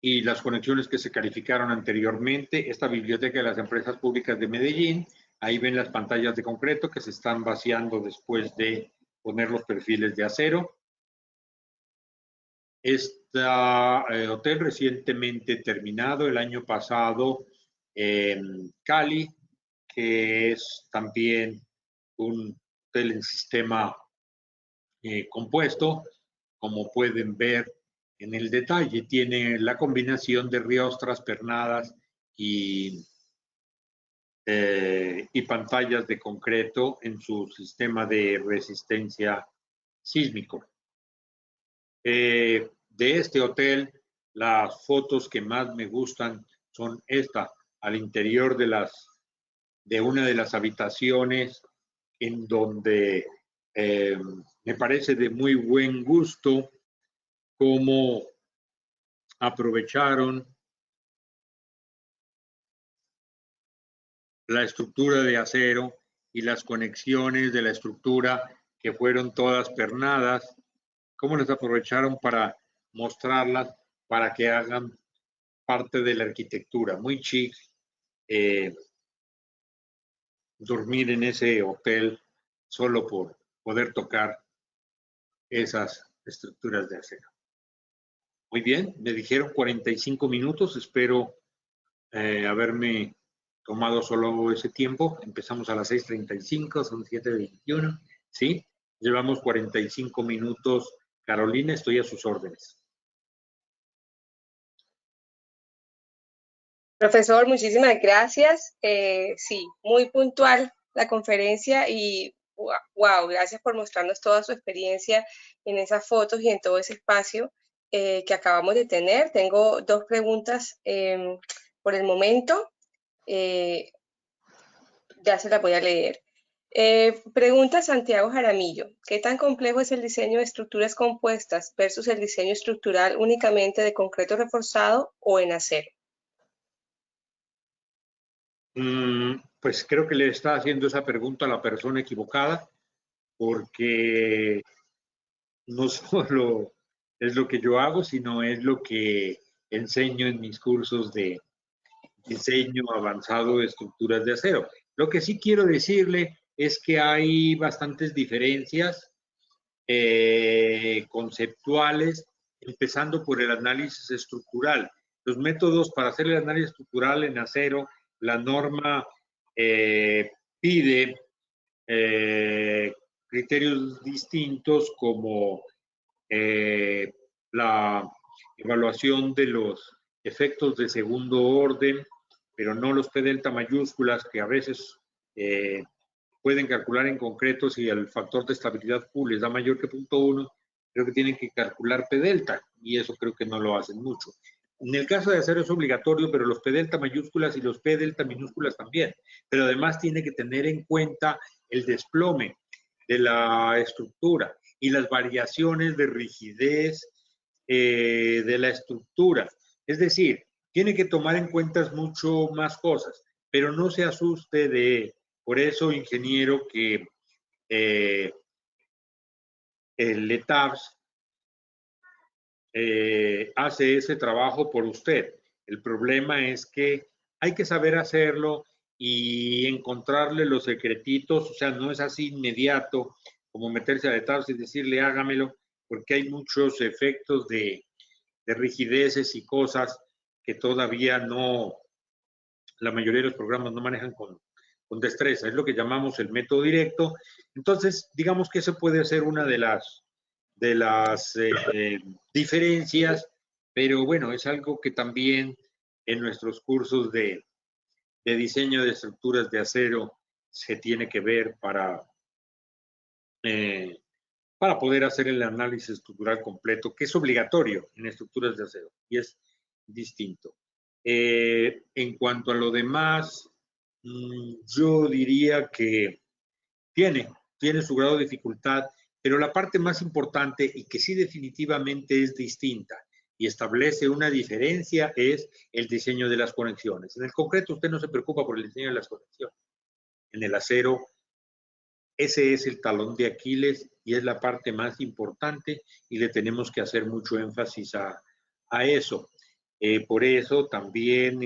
y las conexiones que se calificaron anteriormente. Esta biblioteca de las empresas públicas de Medellín, ahí ven las pantallas de concreto que se están vaciando después de poner los perfiles de acero. Este hotel recientemente terminado el año pasado en Cali, que es también un hotel en sistema compuesto, como pueden ver en el detalle. Tiene la combinación de riostras, pernadas y pantallas de concreto en su sistema de resistencia sísmico. De este hotel, las fotos que más me gustan son esta, al interior de una de las habitaciones, en donde me parece de muy buen gusto cómo aprovecharon la estructura de acero y las conexiones de la estructura que fueron todas pernadas, cómo las aprovecharon para mostrarlas, para que hagan parte de la arquitectura. Muy chic dormir en ese hotel solo por poder tocar esas estructuras de acero. Muy bien, me dijeron 45 minutos, espero haberme tomado solo ese tiempo. Empezamos a las 6:35, son 7:21, ¿sí? Llevamos 45 minutos. Carolina, estoy a sus órdenes. Profesor, muchísimas gracias. Sí, muy puntual la conferencia y wow, gracias por mostrarnos toda su experiencia en esas fotos y en todo ese espacio que acabamos de tener. Tengo dos preguntas por el momento. Ya se las voy a leer. Pregunta Santiago Jaramillo, ¿qué tan complejo es el diseño de estructuras compuestas versus el diseño estructural únicamente de concreto reforzado o en acero? Pues creo que le está haciendo esa pregunta a la persona equivocada, porque no solo es lo que yo hago, sino es lo que enseño en mis cursos de diseño avanzado de estructuras de acero. Lo que sí quiero decirle es que hay bastantes diferencias conceptuales, empezando por el análisis estructural. Los métodos para hacer el análisis estructural en acero, la norma pide criterios distintos como la evaluación de los efectos de segundo orden, pero no los P delta mayúsculas que a veces pueden calcular en concreto si el factor de estabilidad Q les da mayor que 0.1, creo que tienen que calcular P delta y eso creo que no lo hacen mucho. En el caso de acero es obligatorio, pero los P delta mayúsculas y los P delta minúsculas también. Pero además tiene que tener en cuenta el desplome de la estructura y las variaciones de rigidez de la estructura. Es decir, tiene que tomar en cuenta mucho más cosas, pero no se asuste de, por eso, ingeniero, que el LETABS hace ese trabajo por usted. El problema es que hay que saber hacerlo y encontrarle los secretitos, o sea, no es así inmediato como meterse a LETABS y decirle hágamelo, porque hay muchos efectos de rigideces y cosas que todavía no, la mayoría de los programas no manejan con destreza. Es lo que llamamos el método directo. Entonces, digamos que eso puede ser una de las diferencias, pero bueno, es algo que también en nuestros cursos de diseño de estructuras de acero se tiene que ver para poder hacer el análisis estructural completo, que es obligatorio en estructuras de acero y es distinto. En cuanto a lo demás, yo diría que tiene su grado de dificultad, pero la parte más importante y que sí definitivamente es distinta y establece una diferencia es el diseño de las conexiones. En el concreto usted no se preocupa por el diseño de las conexiones. En el acero ese es el talón de Aquiles y es la parte más importante y le tenemos que hacer mucho énfasis a eso. Por eso también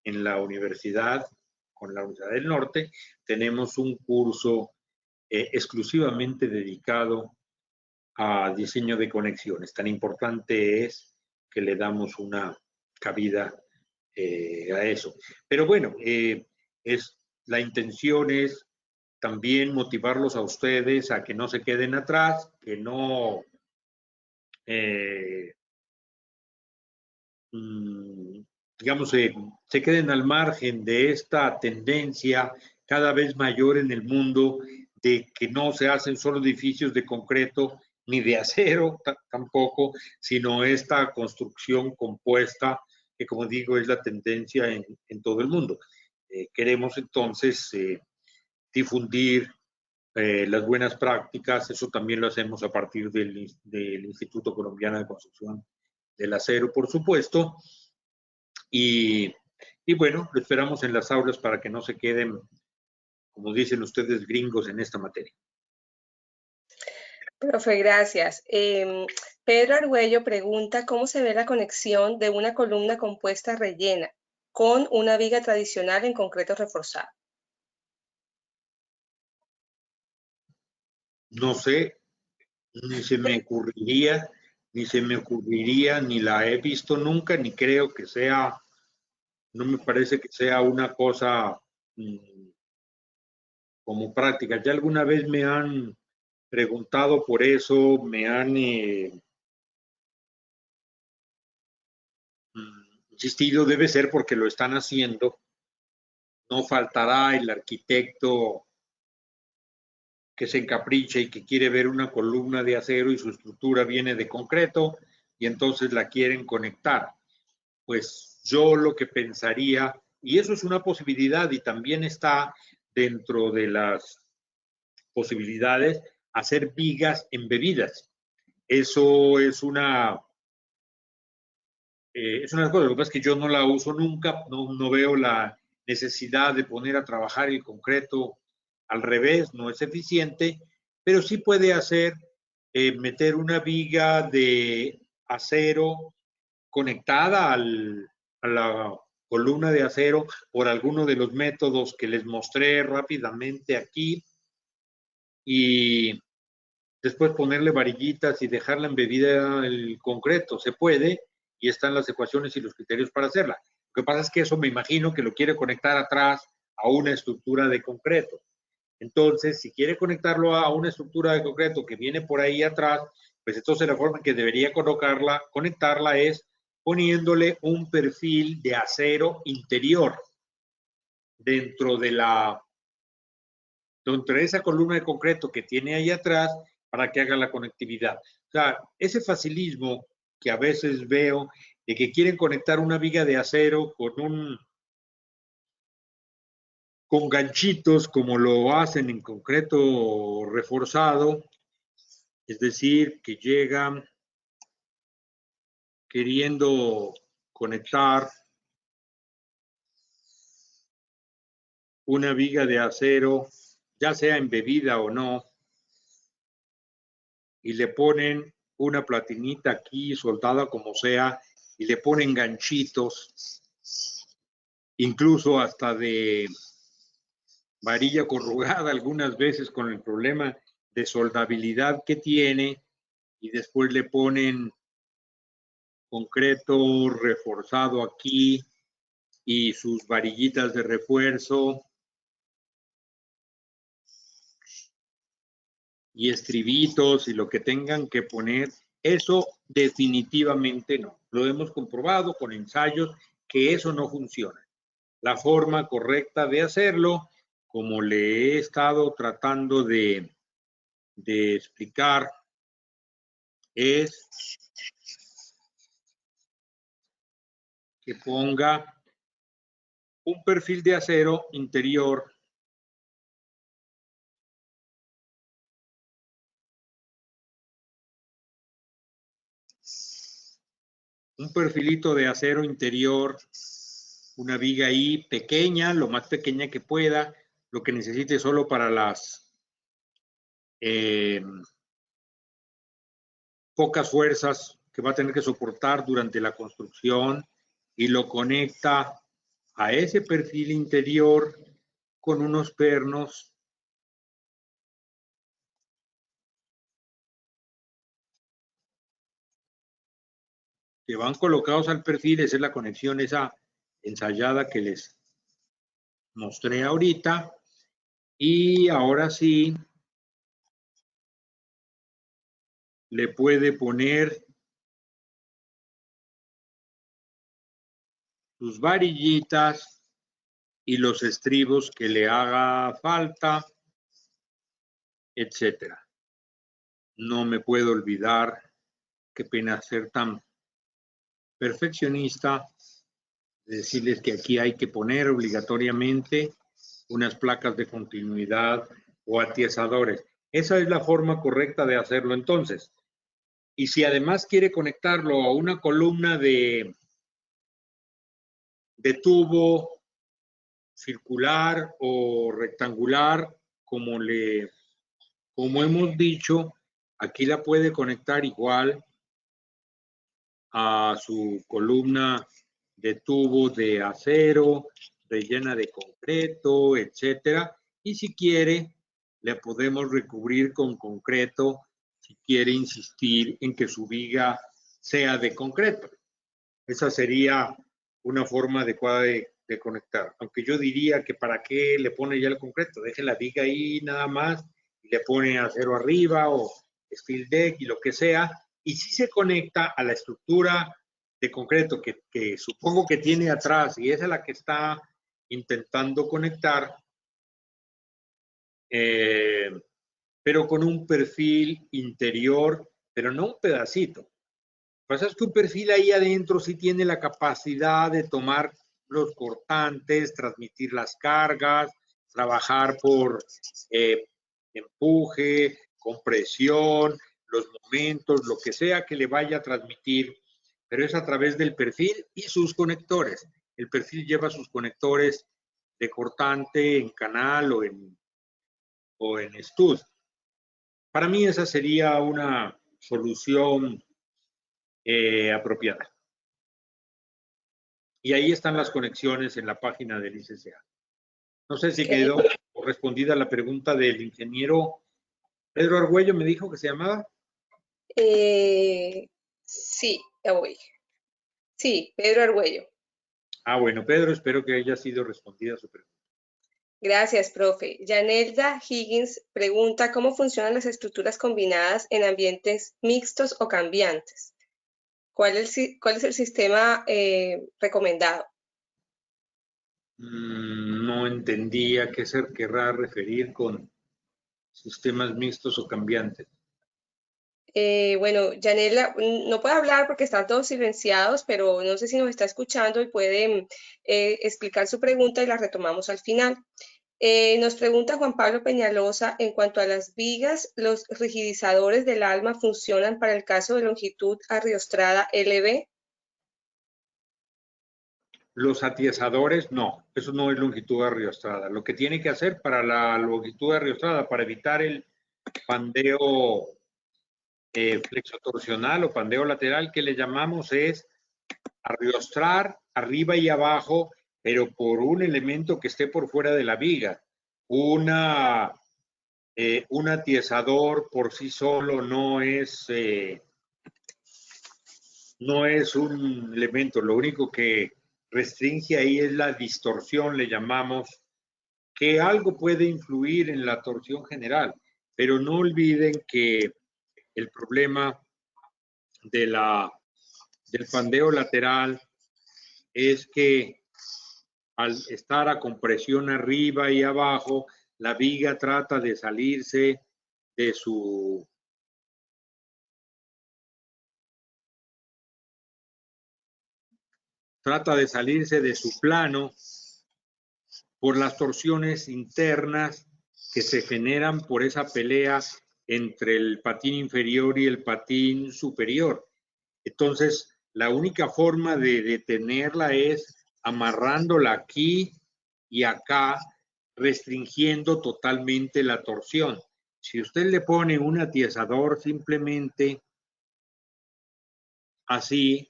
en la universidad, con la Universidad del Norte, tenemos un curso exclusivamente dedicado a diseño de conexiones. Tan importante es que le damos una cabida a eso. Pero bueno, la intención es también motivarlos a ustedes a que no se queden atrás, que no digamos, se queden al margen de esta tendencia cada vez mayor en el mundo de que no se hacen solo edificios de concreto ni de acero tampoco, sino esta construcción compuesta que, como digo, es la tendencia en todo el mundo. Queremos entonces difundir las buenas prácticas, eso también lo hacemos a partir del Instituto Colombiano de Construcción del Acero, por supuesto, y bueno, lo esperamos en las aulas para que no se queden, como dicen ustedes, gringos en esta materia. Profe, gracias. Pedro Argüello pregunta cómo se ve la conexión de una columna compuesta rellena con una viga tradicional en concreto reforzado. No sé, ni se me ocurriría, ni la he visto nunca, ni creo que sea, no me parece que sea una cosa como práctica. Ya alguna vez me han preguntado por eso, me han insistido, debe ser porque lo están haciendo. No faltará el arquitecto que se encapricha y que quiere ver una columna de acero y su estructura viene de concreto y entonces la quieren conectar. Pues yo lo que pensaría, y eso es una posibilidad y también está, dentro de las posibilidades hacer vigas embebidas. Eso es una cosa. Lo que pasa es que yo no la uso nunca, no veo la necesidad de poner a trabajar el concreto al revés, no es eficiente, pero sí puede hacer meter una viga de acero conectada a la columna de acero por alguno de los métodos que les mostré rápidamente aquí y después ponerle varillitas y dejarla embebida el concreto. Se puede y están las ecuaciones y los criterios para hacerla. Lo que pasa es que eso me imagino que lo quiere conectar atrás a una estructura de concreto. Entonces, si quiere conectarlo a una estructura de concreto que viene por ahí atrás, pues entonces la forma en que debería conectarla es poniéndole un perfil de acero interior dentro de esa columna de concreto que tiene ahí atrás para que haga la conectividad. O sea, ese facilismo que a veces veo de que quieren conectar una viga de acero con ganchitos como lo hacen en concreto reforzado, es decir, que llegan queriendo conectar una viga de acero, ya sea embebida o no, y le ponen una platinita aquí soldada como sea, y le ponen ganchitos, incluso hasta de varilla corrugada algunas veces con el problema de soldabilidad que tiene, y después le ponen concreto reforzado aquí y sus varillitas de refuerzo y estribitos y lo que tengan que poner. Eso definitivamente no. Lo hemos comprobado con ensayos que eso no funciona. La forma correcta de hacerlo, como le he estado tratando de explicar, es que ponga un perfil de acero interior un perfilito de acero interior, una viga ahí pequeña, lo más pequeña que pueda, lo que necesite solo para las pocas fuerzas que va a tener que soportar durante la construcción, y lo conecta a ese perfil interior con unos pernos que van colocados al perfil. Esa es la conexión, esa ensayada que les mostré ahorita. Y ahora sí le puede poner sus varillitas y los estribos que le haga falta, etcétera. No me puedo olvidar, qué pena ser tan perfeccionista, decirles que aquí hay que poner obligatoriamente unas placas de continuidad o atiesadores. Esa es la forma correcta de hacerlo entonces. Y si además quiere conectarlo a una columna de tubo circular o rectangular, como hemos dicho, aquí la puede conectar igual a su columna de tubo de acero, rellena de concreto, etcétera. Y si quiere, le podemos recubrir con concreto si quiere insistir en que su viga sea de concreto. Esa sería una forma adecuada de conectar. Aunque yo diría que para qué le pone ya el concreto, deje la viga ahí nada más y le pone acero arriba o steel deck y lo que sea, y si se conecta a la estructura de concreto que supongo que tiene atrás y esa es la que está intentando conectar, pero con un perfil interior, pero no un pedacito. Lo que pasa es que un perfil ahí adentro sí tiene la capacidad de tomar los cortantes, transmitir las cargas, trabajar por empuje, compresión, los momentos, lo que sea que le vaya a transmitir, pero es a través del perfil y sus conectores. El perfil lleva sus conectores de cortante en canal o en stud. Para mí esa sería una solución apropiada. Y ahí están las conexiones en la página del ICCA. No sé si quedó respondida la pregunta del ingeniero Pedro Argüello, me dijo que se llamaba. Sí, ya voy. Sí, Pedro Argüello. Bueno, Pedro, espero que haya sido respondida su pregunta. Gracias, profe. Yanelda Higgins pregunta cómo funcionan las estructuras combinadas en ambientes mixtos o cambiantes. ¿Cuál es el sistema recomendado? No entendí a qué se querrá referir con sistemas mixtos o cambiantes. Bueno, Yanela no puede hablar porque están todos silenciados, pero no sé si nos está escuchando y puede explicar su pregunta y la retomamos al final. Nos pregunta Juan Pablo Peñalosa, en cuanto a las vigas, ¿los rigidizadores del alma funcionan para el caso de longitud arriostrada LB? Los atiesadores, no, eso no es longitud arriostrada. Lo que tiene que hacer para la longitud arriostrada, para evitar el pandeo flexotorsional o pandeo lateral que le llamamos, es arriostrar arriba y abajo, pero por un elemento que esté por fuera de la viga. Un atiesador por sí solo no es un elemento, lo único que restringe ahí es la distorsión, le llamamos, que algo puede influir en la torsión general, pero no olviden que el problema del pandeo lateral es que al estar a compresión arriba y abajo, la viga trata de salirse de su plano por las torsiones internas que se generan por esa pelea entre el patín inferior y el patín superior. Entonces, la única forma de detenerla es amarrándola aquí y acá, restringiendo totalmente la torsión. Si usted le pone un atiesador simplemente así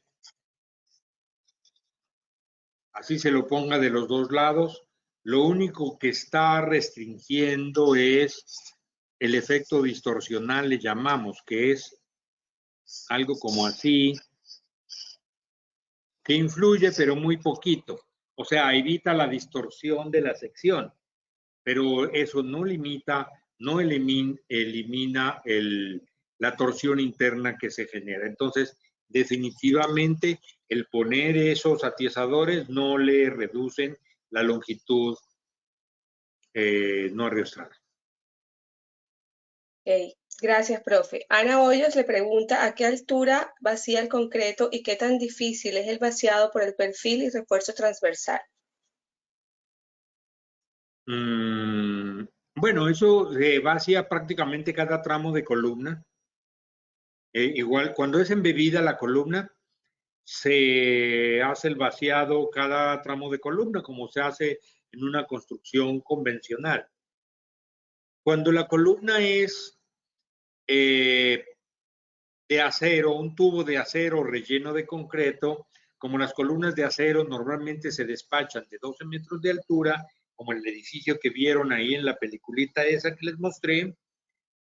se lo ponga de los dos lados, lo único que está restringiendo es el efecto distorsional, le llamamos, que es algo como así, que influye pero muy poquito. O sea, evita la distorsión de la sección, pero eso no limita, no elimina la torsión interna que se genera. Entonces, definitivamente, el poner esos atiesadores no le reducen la longitud no arriostrada. Okay. Gracias, profe. Ana Hoyos le pregunta a qué altura vacía el concreto y qué tan difícil es el vaciado por el perfil y refuerzo transversal. Bueno, eso se vacía prácticamente cada tramo de columna. Igual, cuando es embebida la columna, se hace el vaciado cada tramo de columna, como se hace en una construcción convencional. Cuando la columna es de acero, un tubo de acero relleno de concreto, como las columnas de acero normalmente se despachan de 12 metros de altura, como el edificio que vieron ahí en la peliculita esa que les mostré,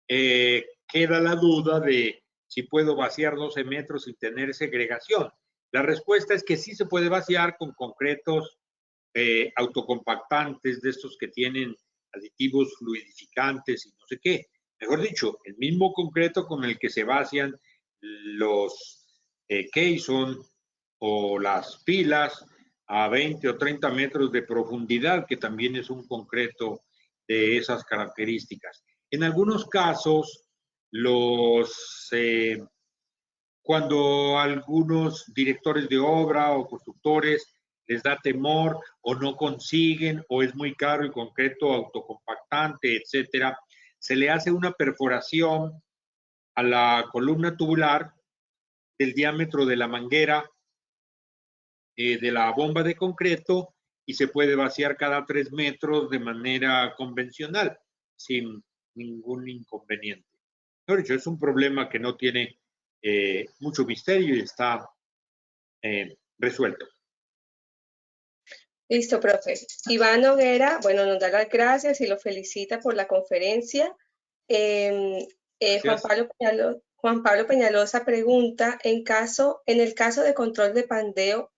queda la duda de si puedo vaciar 12 metros sin tener segregación. La respuesta es que sí se puede vaciar con concretos autocompactantes, de estos que tienen aditivos fluidificantes y no sé qué. Mejor dicho, el mismo concreto con el que se vacian los caisson o las pilas a 20 o 30 metros de profundidad, que también es un concreto de esas características. En algunos casos, cuando algunos directores de obra o constructores les da temor o no consiguen o es muy caro el concreto autocompactante, etcétera, se le hace una perforación a la columna tubular del diámetro de la manguera de la bomba de concreto y se puede vaciar cada 3 metros de manera convencional, sin ningún inconveniente. De hecho, es un problema que no tiene mucho misterio y está resuelto. Listo, profe. Iván Noguera, bueno, nos da las gracias y lo felicita por la conferencia. Juan Pablo Peñalosa pregunta, en el caso de control de pandeo,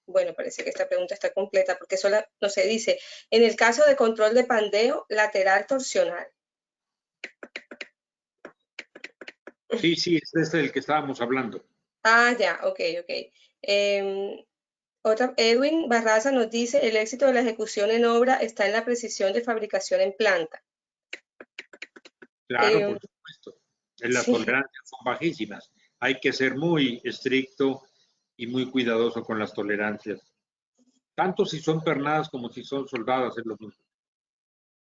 bueno, parece que esta pregunta está completa porque solo, no se dice, en el caso de control de pandeo lateral torsional. Sí, sí, este es el que estábamos hablando. Ah, ya, ok. Edwin Barraza nos dice, el éxito de la ejecución en obra está en la precisión de fabricación en planta. Claro, por supuesto. Las Sí. tolerancias son bajísimas. Hay que ser muy estricto y muy cuidadoso con las tolerancias. Tanto si son pernadas como si son soldadas es lo mismo.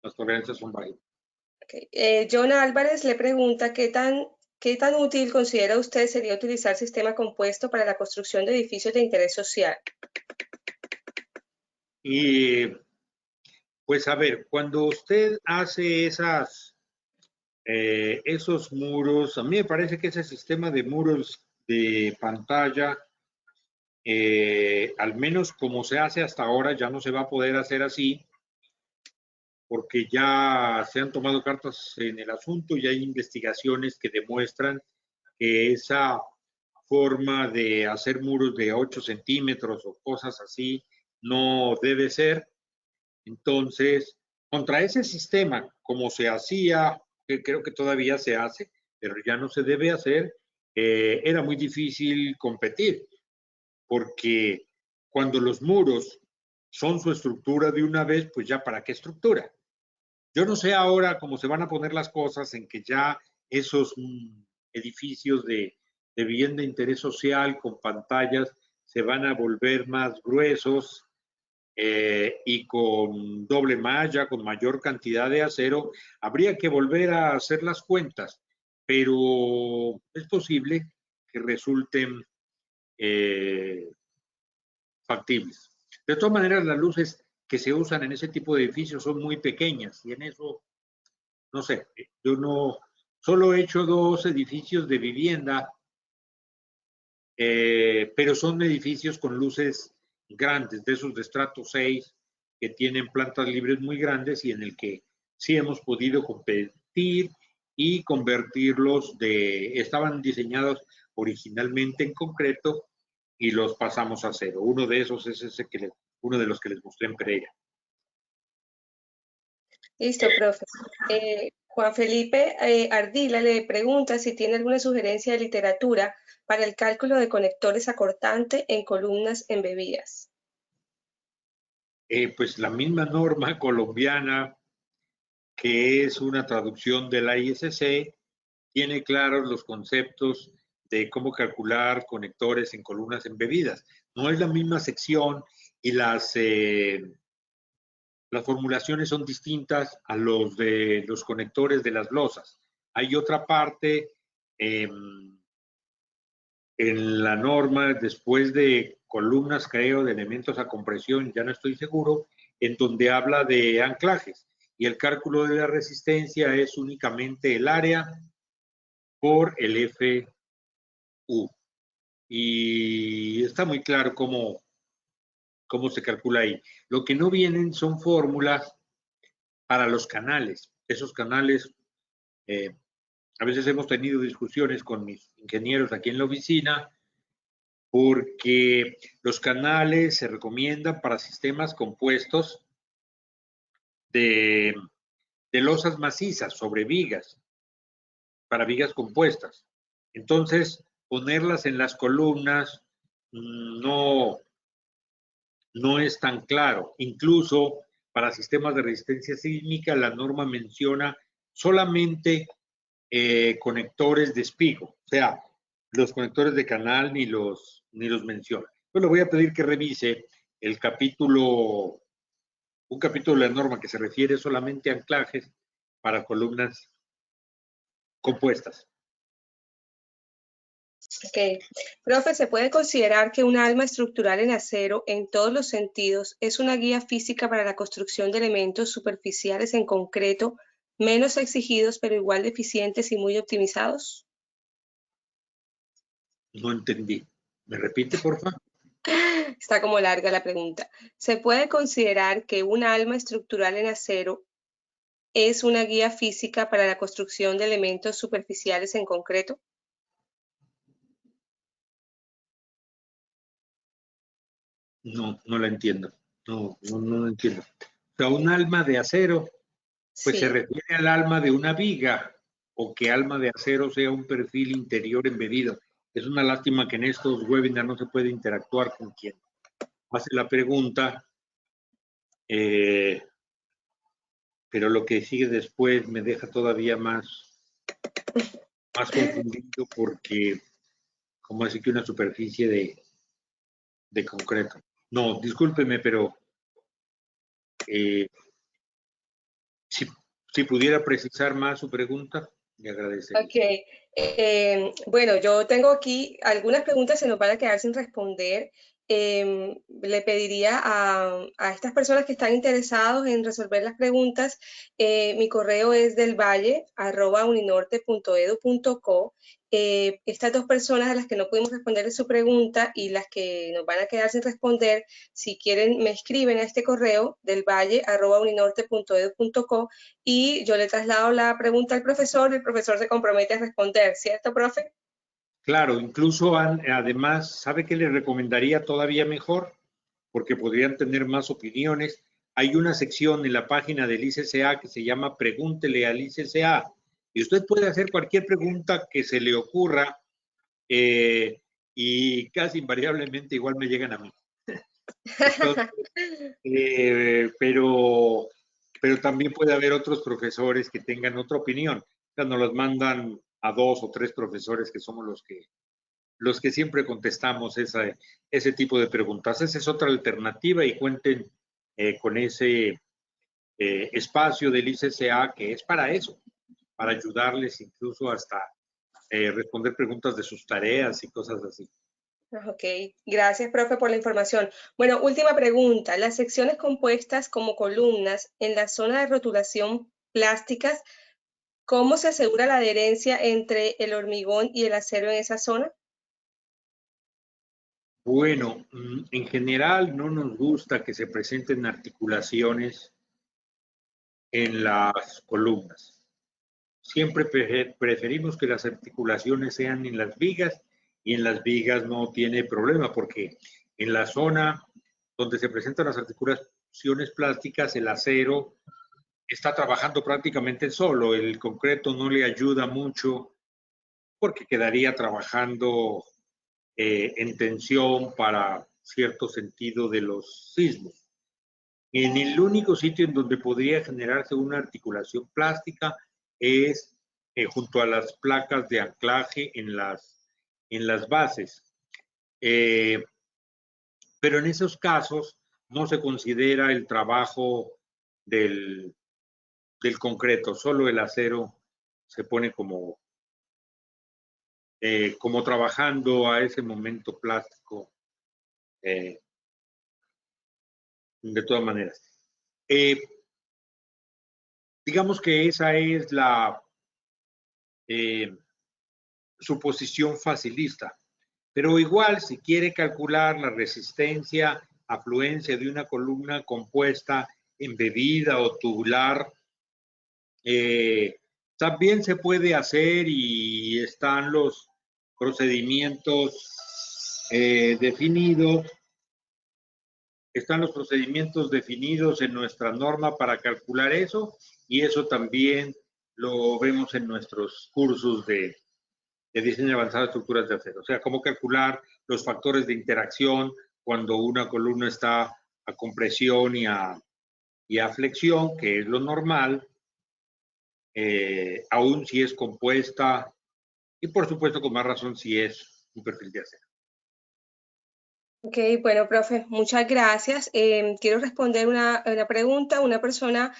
Las tolerancias son bajas. Okay. John Álvarez le pregunta ¿qué tan útil considera usted sería utilizar sistema compuesto para la construcción de edificios de interés social? Y pues a ver, cuando usted hace esos muros, a mí me parece que ese sistema de muros de pantalla, al menos como se hace hasta ahora, ya no se va a poder hacer así, porque ya se han tomado cartas en el asunto y hay investigaciones que demuestran que esa forma de hacer muros de 8 centímetros o cosas así no debe ser. Entonces, contra ese sistema, como se hacía, que creo que todavía se hace, pero ya no se debe hacer, era muy difícil competir, porque cuando los muros son su estructura de una vez, pues ya para qué estructura. Yo no sé ahora cómo se van a poner las cosas en que ya esos edificios de vivienda de interés social con pantallas se van a volver más gruesos y con doble malla, con mayor cantidad de acero. Habría que volver a hacer las cuentas, pero es posible que resulten factibles. De todas maneras, las luces que se usan en ese tipo de edificios son muy pequeñas y en eso, no sé, yo no, solo he hecho 2 edificios de vivienda, pero son edificios con luces grandes, de esos de estrato 6, que tienen plantas libres muy grandes y en el que sí hemos podido competir y convertirlos estaban diseñados originalmente en concreto y los pasamos a acero. Uno de esos es uno de los que les mostré en Pereira. Listo, profe. Juan Felipe Ardila le pregunta si tiene alguna sugerencia de literatura para el cálculo de conectores a cortante en columnas embebidas. Pues la misma norma colombiana, que es una traducción de la ISC, tiene claros los conceptos de cómo calcular conectores en columnas embebidas. No es la misma sección y las formulaciones son distintas a los de los conectores de las losas. Hay otra parte en la norma, después de columnas, creo, de elementos a compresión, ya no estoy seguro, en donde habla de anclajes. Y el cálculo de la resistencia es únicamente el área por el FU. Y está muy claro cómo se calcula ahí. Lo que no vienen son fórmulas para los canales. Esos canales, a veces hemos tenido discusiones con mis ingenieros aquí en la oficina, porque los canales se recomiendan para sistemas compuestos de losas macizas sobre vigas, para vigas compuestas. Entonces, ponerlas en las columnas no es tan claro. Incluso para sistemas de resistencia sísmica, la norma menciona solamente conectores de espigo, o sea, los conectores de canal ni los menciona. Yo le voy a pedir que revise el capítulo, un capítulo de la norma que se refiere solamente a anclajes para columnas compuestas. Ok. Profe, ¿se puede considerar que un alma estructural en acero, en todos los sentidos, es una guía física para la construcción de elementos superficiales en concreto, menos exigidos, pero igual de eficientes y muy optimizados? No entendí. ¿Me repite, por favor? Está como larga la pregunta. ¿Se puede considerar que un alma estructural en acero es una guía física para la construcción de elementos superficiales en concreto? No, no la entiendo. No la entiendo. O sea, un alma de acero, pues se Sí. refiere al alma de una viga, o que alma de acero sea un perfil interior embedido. Es una lástima que en estos webinars no se puede interactuar con quien hace la pregunta, pero lo que sigue después me deja todavía más confundido porque, como así que una superficie de concreto. No, discúlpeme, pero eh, si, si pudiera precisar más su pregunta, le agradecería. Ok. Bueno, yo tengo aquí algunas preguntas se nos van a quedar sin responder. Le pediría a estas personas que están interesados en resolver las preguntas, mi correo es delvalle@uninorte.edu.co. Estas dos personas a las que no pudimos responder su pregunta y las que nos van a quedar sin responder, si quieren, me escriben a este correo delvalle@uninorte.edu.co y yo le traslado la pregunta al profesor y el profesor se compromete a responder, ¿cierto, profe? Claro, incluso además, ¿sabe qué le recomendaría todavía mejor? Porque podrían tener más opiniones. Hay una sección en la página del ICCA que se llama Pregúntele al ICCA y usted puede hacer cualquier pregunta que se le ocurra y casi invariablemente igual me llegan a mí. Entonces, pero también puede haber otros profesores que tengan otra opinión. O sea, nos las mandan a 2 o 3 profesores que somos los que siempre contestamos ese tipo de preguntas. Esa es otra alternativa y cuenten con ese espacio del ICCA que es para eso, para ayudarles incluso hasta responder preguntas de sus tareas y cosas así. Ok, gracias, profe, por la información. Bueno, última pregunta. Las secciones compuestas como columnas en la zona de rotulación plásticas, ¿cómo se asegura la adherencia entre el hormigón y el acero en esa zona? Bueno, en general no nos gusta que se presenten articulaciones en las columnas. Siempre preferimos que las articulaciones sean en las vigas y en las vigas no tiene problema porque en la zona donde se presentan las articulaciones plásticas, el acero está trabajando prácticamente solo, el concreto no le ayuda mucho porque quedaría trabajando en tensión para cierto sentido de los sismos. En el único sitio en donde podría generarse una articulación plástica es junto a las placas de anclaje en las bases. Eh, pero en esos casos no se considera el trabajo del, del concreto, solo el acero se pone como trabajando a ese momento plástico eh, de todas maneras. Eh, digamos que esa es eh, suposición facilista, pero igual si quiere calcular la resistencia, afluencia de una columna compuesta, embebida o tubular, también se puede hacer y están los procedimientos definidos. Están los procedimientos definidos en nuestra norma para calcular eso y eso también lo vemos en nuestros cursos de diseño avanzado de estructuras de acero. O sea, cómo calcular los factores de interacción cuando una columna está a compresión y a flexión, que es lo normal, aún si es compuesta y por supuesto con más razón si es un perfil de acero. Ok, bueno, profe, muchas gracias. Quiero responder una pregunta. Una persona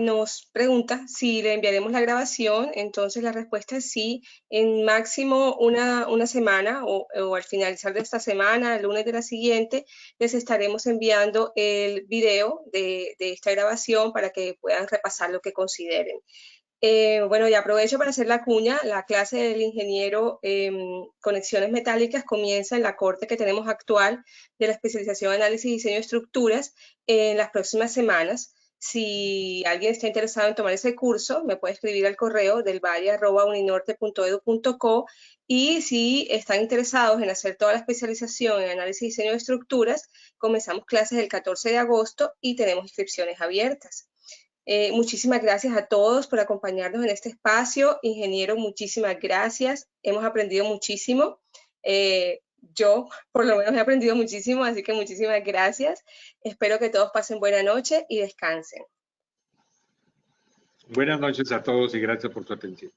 nos pregunta si le enviaremos la grabación. Entonces, la respuesta es sí. En máximo una semana o al finalizar de esta semana, el lunes de la siguiente, les estaremos enviando el video de esta grabación para que puedan repasar lo que consideren. Bueno, y aprovecho para hacer la cuña. La clase del ingeniero Conexiones Metálicas comienza en la corte que tenemos actual de la especialización en análisis y diseño de estructuras en las próximas semanas. Si alguien está interesado en tomar ese curso, me puede escribir al correo del valle@uninorte.edu.co, y si están interesados en hacer toda la especialización en análisis y diseño de estructuras, comenzamos clases el 14 de agosto y tenemos inscripciones abiertas. Muchísimas gracias a todos por acompañarnos en este espacio. Ingeniero, muchísimas gracias. Hemos aprendido muchísimo. Yo, por lo menos, he aprendido muchísimo, así que muchísimas gracias. Espero que todos pasen buena noche y descansen. Buenas noches a todos y gracias por su atención.